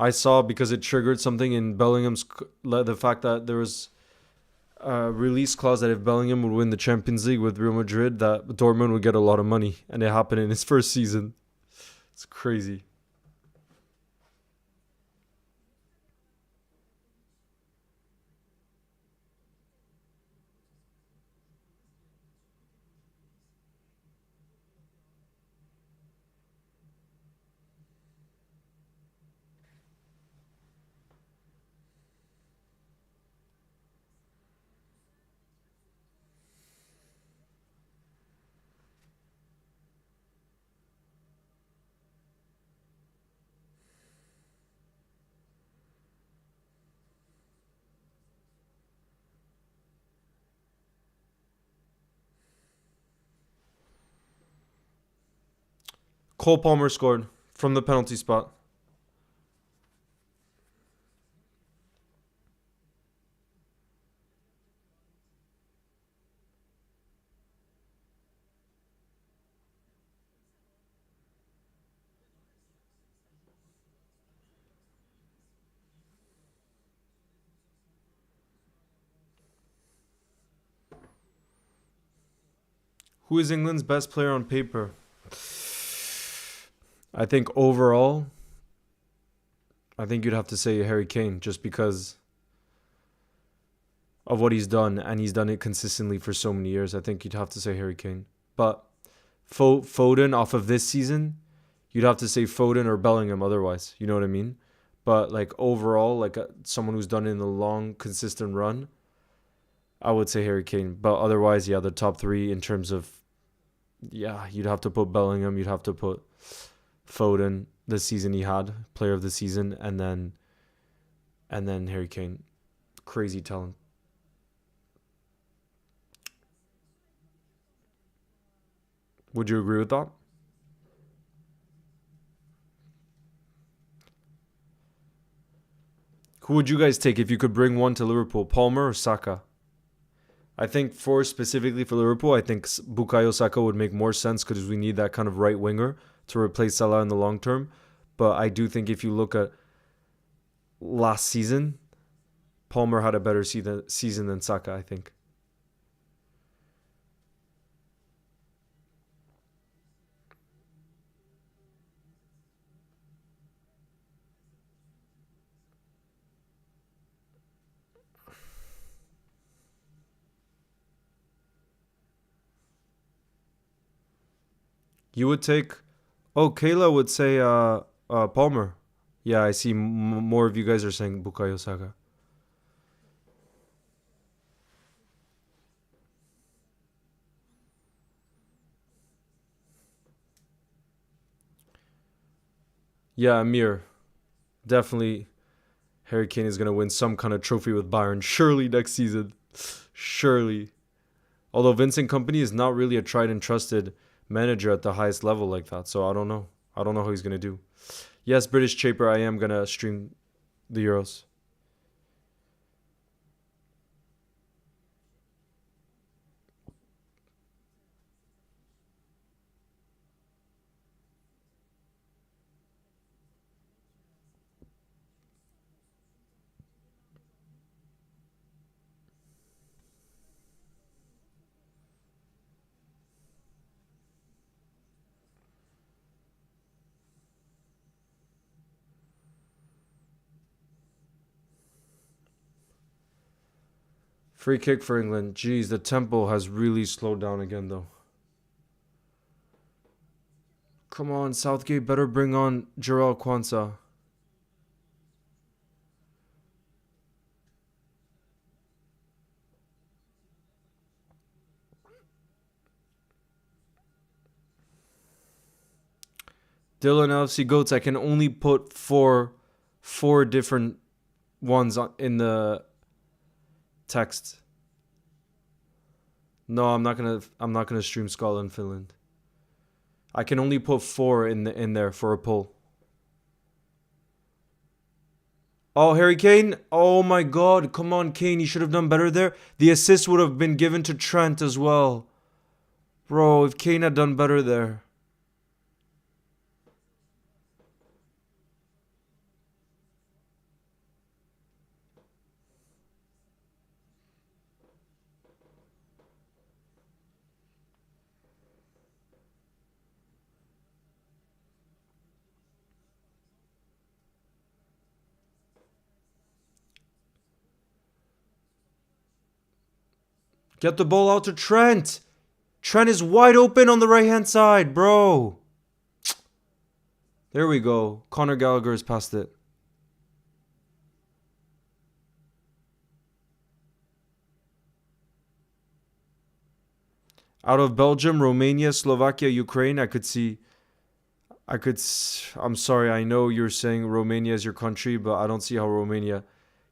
I saw because it triggered something in Bellingham's the fact that there was a release clause that if Bellingham would win the Champions League with Real Madrid, that Dortmund would get a lot of money, and it happened in his first season. It's crazy. Cole Palmer scored from the penalty spot. Who is England's best player on paper? I think overall, I think you'd have to say Harry Kane, just because of what he's done, and he's done it consistently for so many years. I think you'd have to say Harry Kane. But Foden off of this season, you'd have to say Foden or Bellingham otherwise. You know what I mean? But like overall, like someone who's done it in a long, consistent run, I would say Harry Kane. But otherwise, yeah, the top three in terms of, yeah, you'd have to put Bellingham, you'd have to put Foden, the season he had, player of the season, and then Harry Kane. Crazy talent. Would you agree with that? Who would you guys take if you could bring one to Liverpool, Palmer or Saka? I think for specifically for Liverpool, I think Bukayo Saka would make more sense because we need that kind of right winger to replace Salah in the long term. But I do think if you look at last season, Palmer had a better season than Saka, I think. You would take. Oh, Kayla would say Palmer. Yeah, I see more of you guys are saying Bukayo Saka. Yeah, Amir. Definitely Harry Kane is going to win some kind of trophy with Bayern. Surely next season. Surely. Although Vincent Company is not really a tried and trusted manager at the highest level like that. So I don't know. I don't know how he's going to do. Yes, British Chaper, I am going to stream the Euros. Free kick for England. Jeez, the tempo has really slowed down again, though. Come on, Southgate better bring on Jarrell Kwanzaa. Dylan LFC Goats, I can only put four different ones in the text. No, I'm not gonna stream Scotland, Finland. I can only put four in there for a poll. Oh, Harry Kane. Oh my god. Come on, Kane. You should have done better there. The assist would have been given to Trent as well. Bro, if Kane had done better there. Get the ball out to Trent. Trent is wide open on the right-hand side, bro. There we go. Conor Gallagher has passed it. Out of Belgium, Romania, Slovakia, Ukraine, I'm sorry, I know you're saying Romania is your country, but I don't see how Romania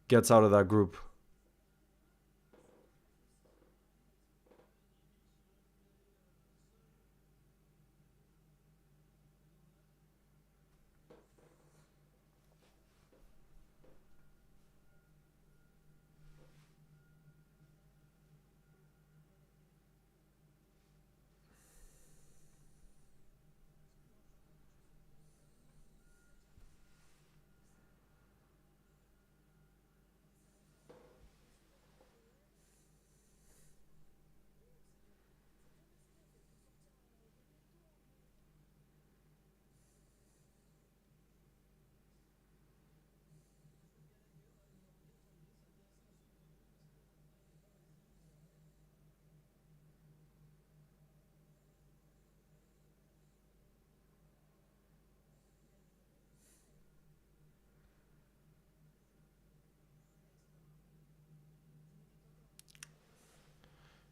gets out of that group.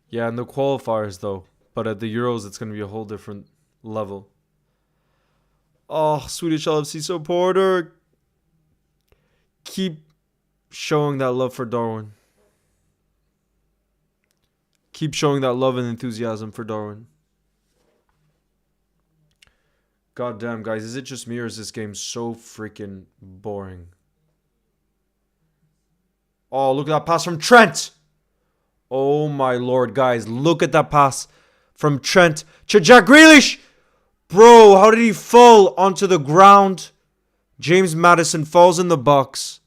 Yeah, and the qualifiers though. But at the Euros, it's going to be a whole different level. Oh, Swedish LFC supporter. Keep showing that love for Darwin. Keep showing that love and enthusiasm for Darwin. God damn, guys. Is it just me or is this game so freaking boring? Oh, look at that pass from Trent. Oh my lord, guys. Look at that pass from Trent to Jack Grealish. Bro, how did he fall onto the ground? James Maddison falls in the box.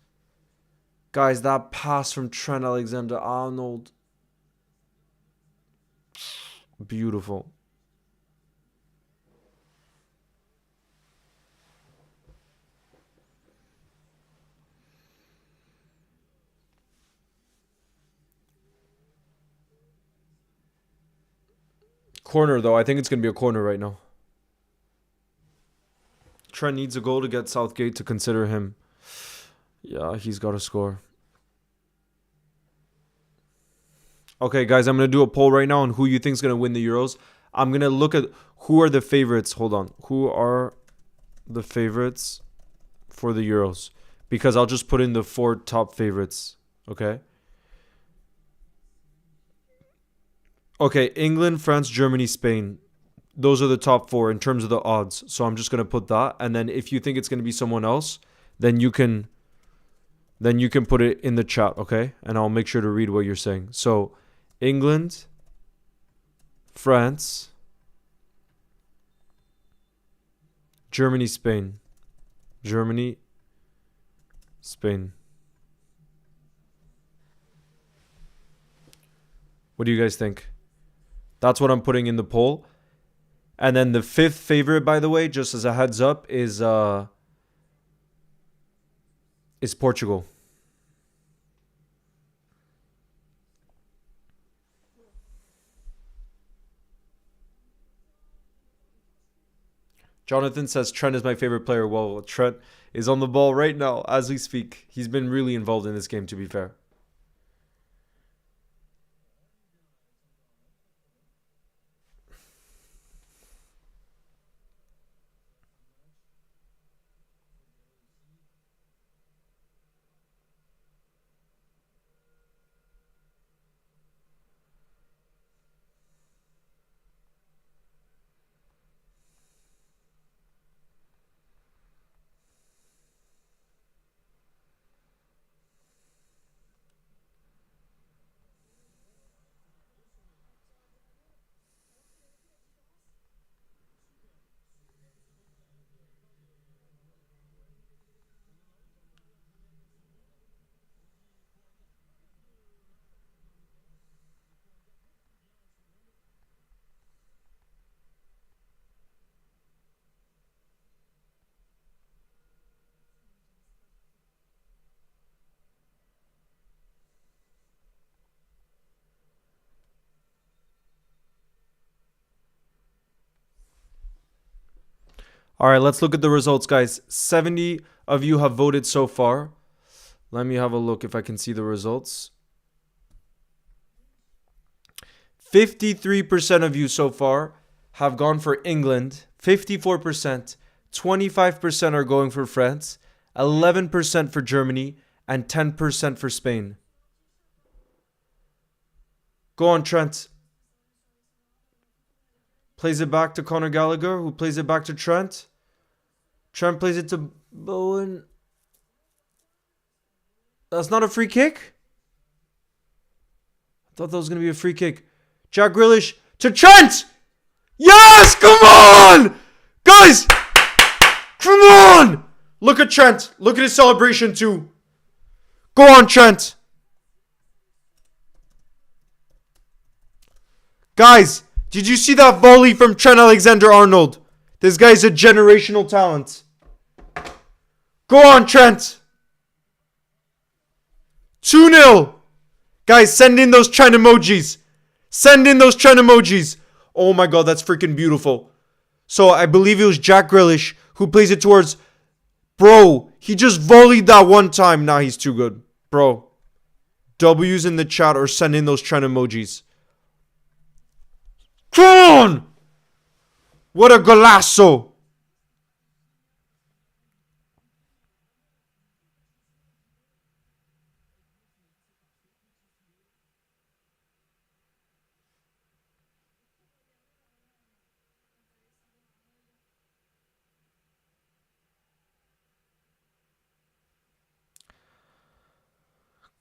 Guys, that pass from Trent Alexander-Arnold. Beautiful. Corner, though. I think it's going to be a corner right now. Trent needs a goal to get Southgate to consider him. Yeah, he's got to score. Okay, guys, I'm going to do a poll right now on who you think is going to win the Euros. I'm going to look at who are the favorites. Hold on. Who are the favorites for the Euros? Because I'll just put in the 4 top favorites. Okay? Okay, England, France, Germany, Spain. Those are the top 4 in terms of the odds. So I'm just going to put that. And then if you think it's going to be someone else, then you can put it in the chat, okay? And I'll make sure to read what you're saying. So England, France, Germany, Spain. Germany, Spain. What do you guys think? That's what I'm putting in the poll. And then the 5th favorite, by the way, just as a heads up, is Portugal. Jonathan says Trent is my favorite player. Well, Trent is on the ball right now as we speak. He's been really involved in this game, to be fair. All right, let's look at the results, guys. 70 of you have voted so far. Let me have a look if I can see the results. 53% of you so far have gone for England. 54%. 25% are going for France. 11% for Germany. And 10% for Spain. Go on, Trent. Plays it back to Conor Gallagher, who plays it back to Trent. Trent plays it to Bowen. That's not a free kick? I thought that was going to be a free kick. Jack Grealish to Trent! Yes! Come on! Guys! Come on! Look at Trent. Look at his celebration too. Go on, Trent. Guys, did you see that volley from Trent Alexander-Arnold? This guy's a generational talent. Go on, Trent. 2-0. Guys, send in those Trent emojis. Send in those Trent emojis. Oh my god, that's freaking beautiful. So I believe it was Jack Grealish who plays it towards... Bro, he just volleyed that one time. Nah, he's too good. Bro, W's in the chat or send in those Trent emojis. Come on! What a golazo!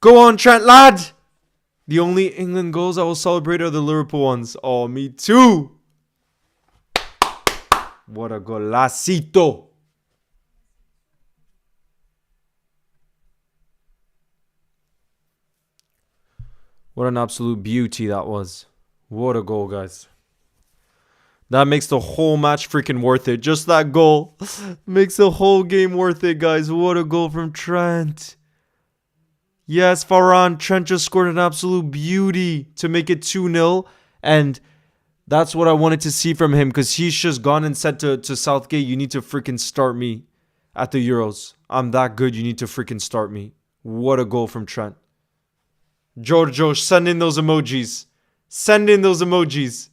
Go on, Trent, lad! The only England goals I will celebrate are the Liverpool ones. Oh, me too! What a golacito! What an absolute beauty that was. What a goal, guys. That makes the whole match freaking worth it. Just that goal makes the whole game worth it, guys. What a goal from Trent. Yes, Farhan, Trent just scored an absolute beauty to make it 2-0. And that's what I wanted to see from him, because he's just gone and said to Southgate, you need to freaking start me at the Euros. I'm that good. You need to freaking start me. What a goal from Trent. Giorgio, send in those emojis. Send in those emojis.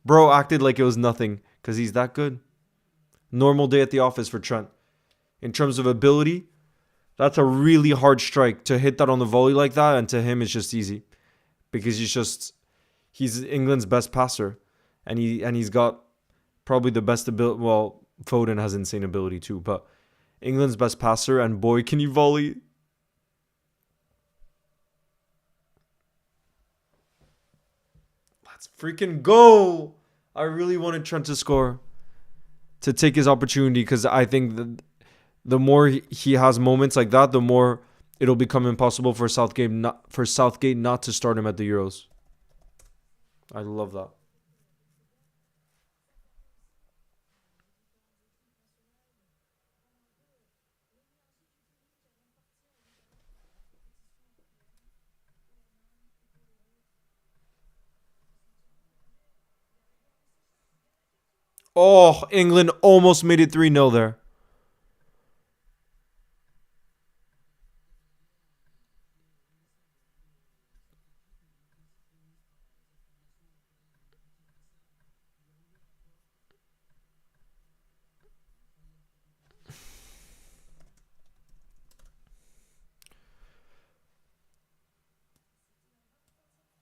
Bro acted like it was nothing because he's that good. Normal day at the office for Trent. In terms of ability, that's a really hard strike to hit that on the volley like that, and to him it's just easy because he's England's best passer, and he's got probably the best ability. Well, Foden has insane ability too, but England's best passer, and boy, can he volley. Let's freaking go. I really wanted Trent to score, to take his opportunity, because I think that the more he has moments like that, the more it'll become impossible for Southgate not to start him at the Euros. I love that. Oh, England almost made it 3-0 there.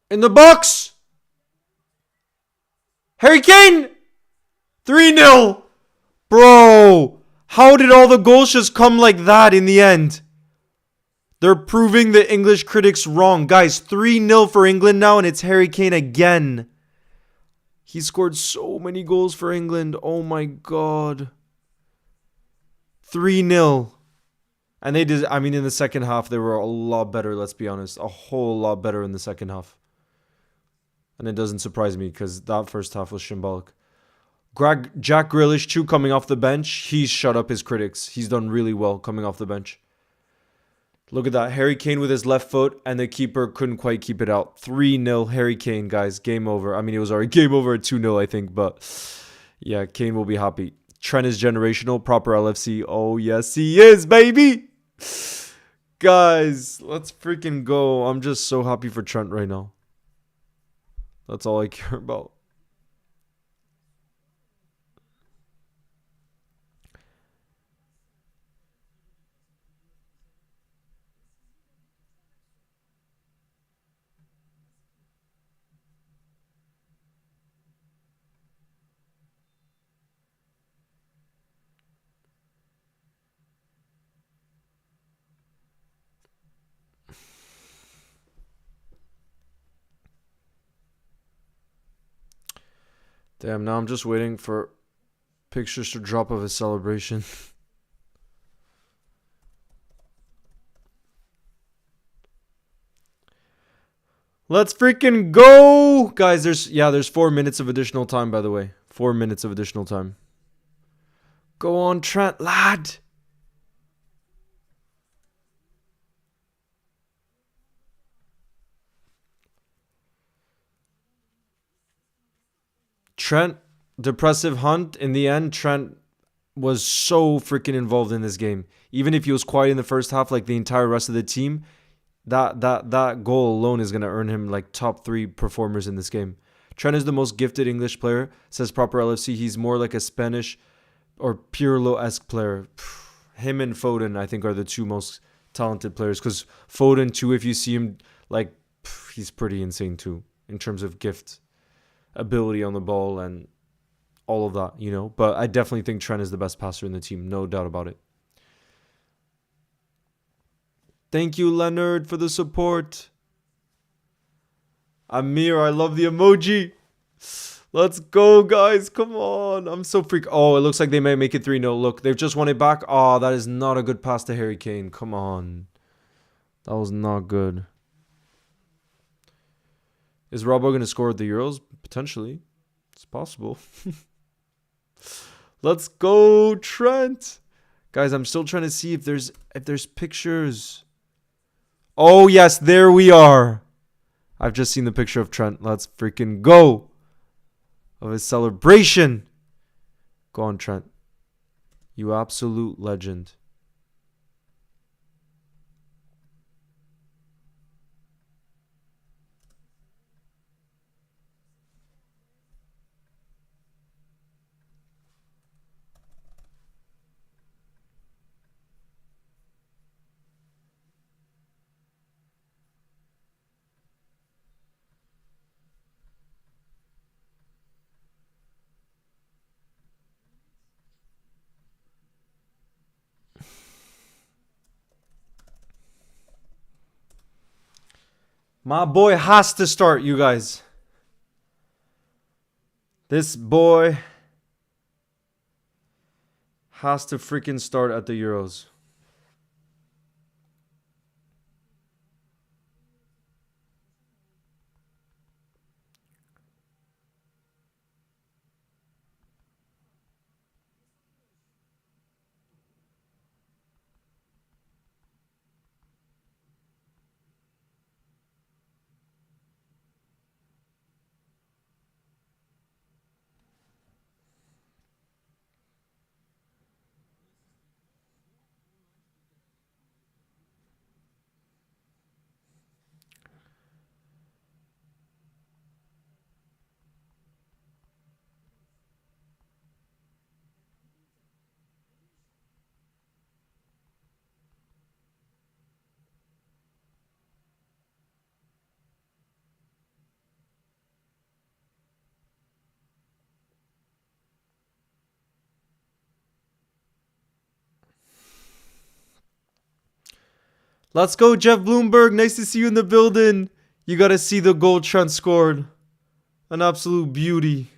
In the box! Harry Kane! 3-0! Bro, how did all the goals just come like that in the end? They're proving the English critics wrong. Guys, 3-0 for England now, and it's Harry Kane again. He scored so many goals for England. Oh my god. 3-0. And they did, I mean, in the second half, they were a lot better, let's be honest. A whole lot better in the second half. And it doesn't surprise me, because that first half was symbolic. Jack Grealish, too, coming off the bench. He's shut up his critics. He's done really well coming off the bench. Look at that. Harry Kane with his left foot, and the keeper couldn't quite keep it out. 3-0 Harry Kane, guys. Game over. I mean, it was already game over at 2-0, I think. But, yeah, Kane will be happy. Trent is generational. Proper LFC. Oh, yes, he is, baby. Guys, let's freaking go. I'm just so happy for Trent right now. That's all I care about. Damn, now I'm just waiting for pictures to drop of his celebration. Let's freaking go! Guys, there's 4 minutes of additional time, by the way. 4 minutes of additional time. Go on, Trent, lad! Trent, depressive Hunt. In the end, Trent was so freaking involved in this game. Even if he was quiet in the first half, like the entire rest of the team, that goal alone is gonna earn him like top 3 performers in this game. Trent is the most gifted English player, says Proper LFC. He's more like a Spanish or Pirlo-esque player. Him and Foden, I think, are the 2 most talented players. Because Foden, too, if you see him, like, he's pretty insane, too, in terms of gift, ability on the ball, and all of that, you know. But I definitely think Trent is the best passer in the team. No doubt about it. Thank you, Leonard, for the support. Amir, I love the emoji. Let's go, guys. Come on. I'm so freak. Oh, it looks like they may make it 3-0. Look, they've just won it back. Oh, that is not a good pass to Harry Kane. Come on. That was not good. Is Robbo going to score at the Euros? Potentially. It's possible. Let's go, Trent. Guys, I'm still trying to see if there's pictures. Oh, yes, there we are. I've just seen the picture of Trent. Let's freaking go. Of his celebration. Go on, Trent. You absolute legend. My boy has to start, you guys. This boy has to freaking start at the Euros. Let's go, Jeff Bloomberg. Nice to see you in the building. You got to see the goal Trent scored. An absolute beauty.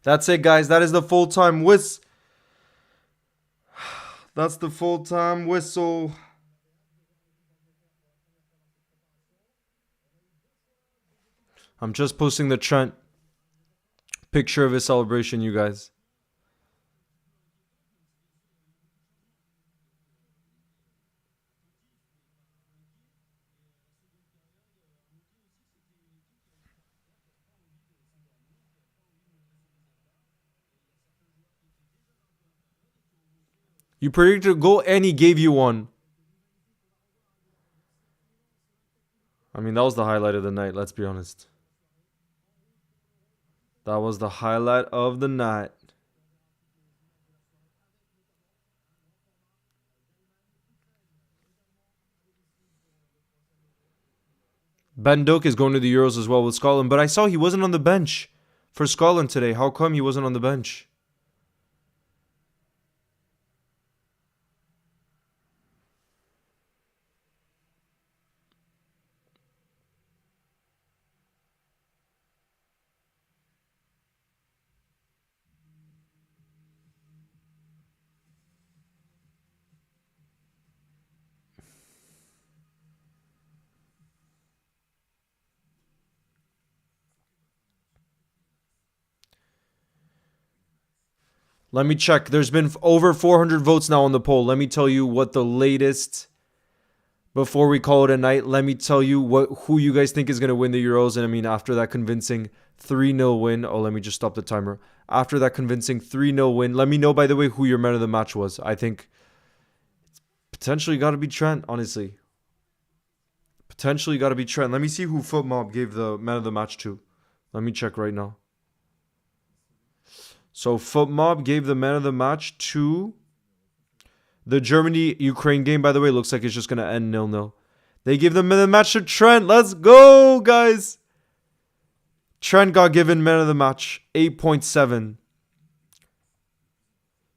That's it, guys. That is the full-time whistle. That's the full-time whistle. I'm just posting the Trent picture of his celebration, you guys. You predicted a goal and he gave you one. I mean, that was the highlight of the night, let's be honest. That was the highlight of the night. Ben Doak is going to the Euros as well with Scotland, but I saw he wasn't on the bench for Scotland today. How come he wasn't on the bench? Let me check. There's been over 400 votes now on the poll. Let me tell you what the latest, before we call it a night, let me tell you who you guys think is going to win the Euros. And I mean, after that convincing 3-0 win. Oh, let me just stop the timer. After that convincing 3-0 win, let me know, by the way, who your man of the match was. I think it's potentially got to be Trent, honestly. Potentially got to be Trent. Let me see who FootMob gave the man of the match to. Let me check right now. So FootMob gave the man of the match to the Germany-Ukraine game. By the way, looks like it's just going to end 0-0. They give the man of the match to Trent. Let's go, guys. Trent got given man of the match, 8.7.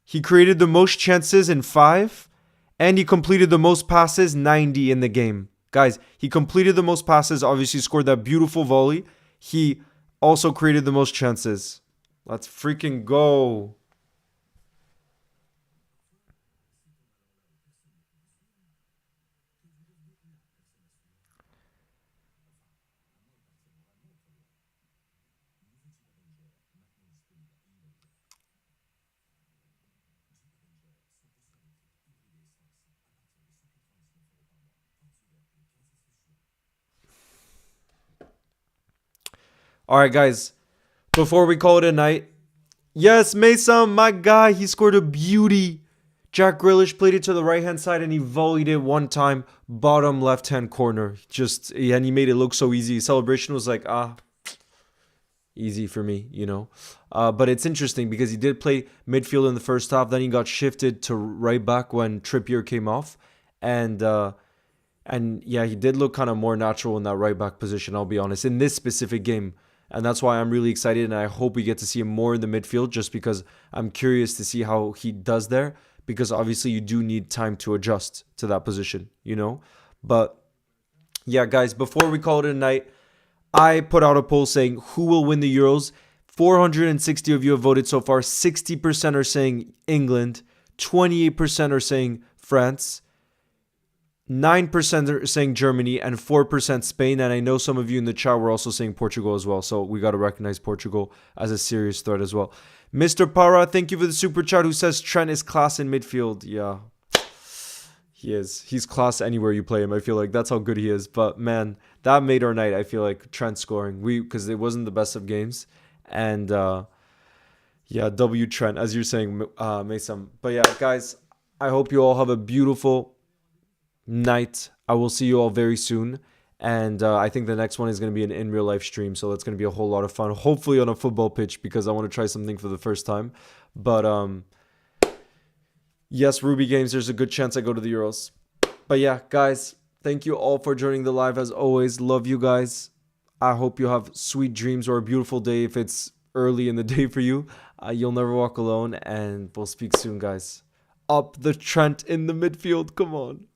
He created the most chances in 5, and he completed the most passes, 90 in the game. Guys, he completed the most passes, obviously scored that beautiful volley. He also created the most chances. Let's freaking go. All right, guys. Before we call it a night, yes, Mason, my guy, he scored a beauty. Jack Grealish played it to the right-hand side and he volleyed it one time, bottom left-hand corner. And he made it look so easy. Celebration was like, easy for me, you know. But it's interesting because he did play midfield in the first half. Then he got shifted to right back when Trippier came off. And yeah, he did look kind of more natural in that right back position, I'll be honest, in this specific game. And that's why I'm really excited, and I hope we get to see him more in the midfield just because I'm curious to see how he does there, because obviously you do need time to adjust to that position, you know? But yeah, guys, before we call it a night, I put out a poll saying who will win the Euros. 460 of you have voted so far. 60% are saying England, 28% are saying France, 9% are saying Germany, and 4% Spain. And I know some of you in the chat were also saying Portugal as well. So we got to recognize Portugal as a serious threat as well. Mr. Para, thank you for the super chat, who says Trent is class in midfield. Yeah, he is. He's class anywhere you play him. I feel like that's how good he is. But man, that made our night. I feel like Trent scoring. Because it wasn't the best of games. And yeah, W Trent, as you're saying, Mason. But yeah, guys, I hope you all have a beautiful night. I will see you all very soon, and I think the next one is going to be an in real life stream, so that's going to be a whole lot of fun, hopefully on a football pitch, because I want to try something for the first time. But yes, Ruby Games, there's a good chance I go to the Euros. But yeah, guys, thank you all for joining the live as always. Love you guys. I hope you have sweet dreams or a beautiful day if it's early in the day for you. You'll never walk alone, and we'll speak soon, guys. Up the Trent in the midfield, come on.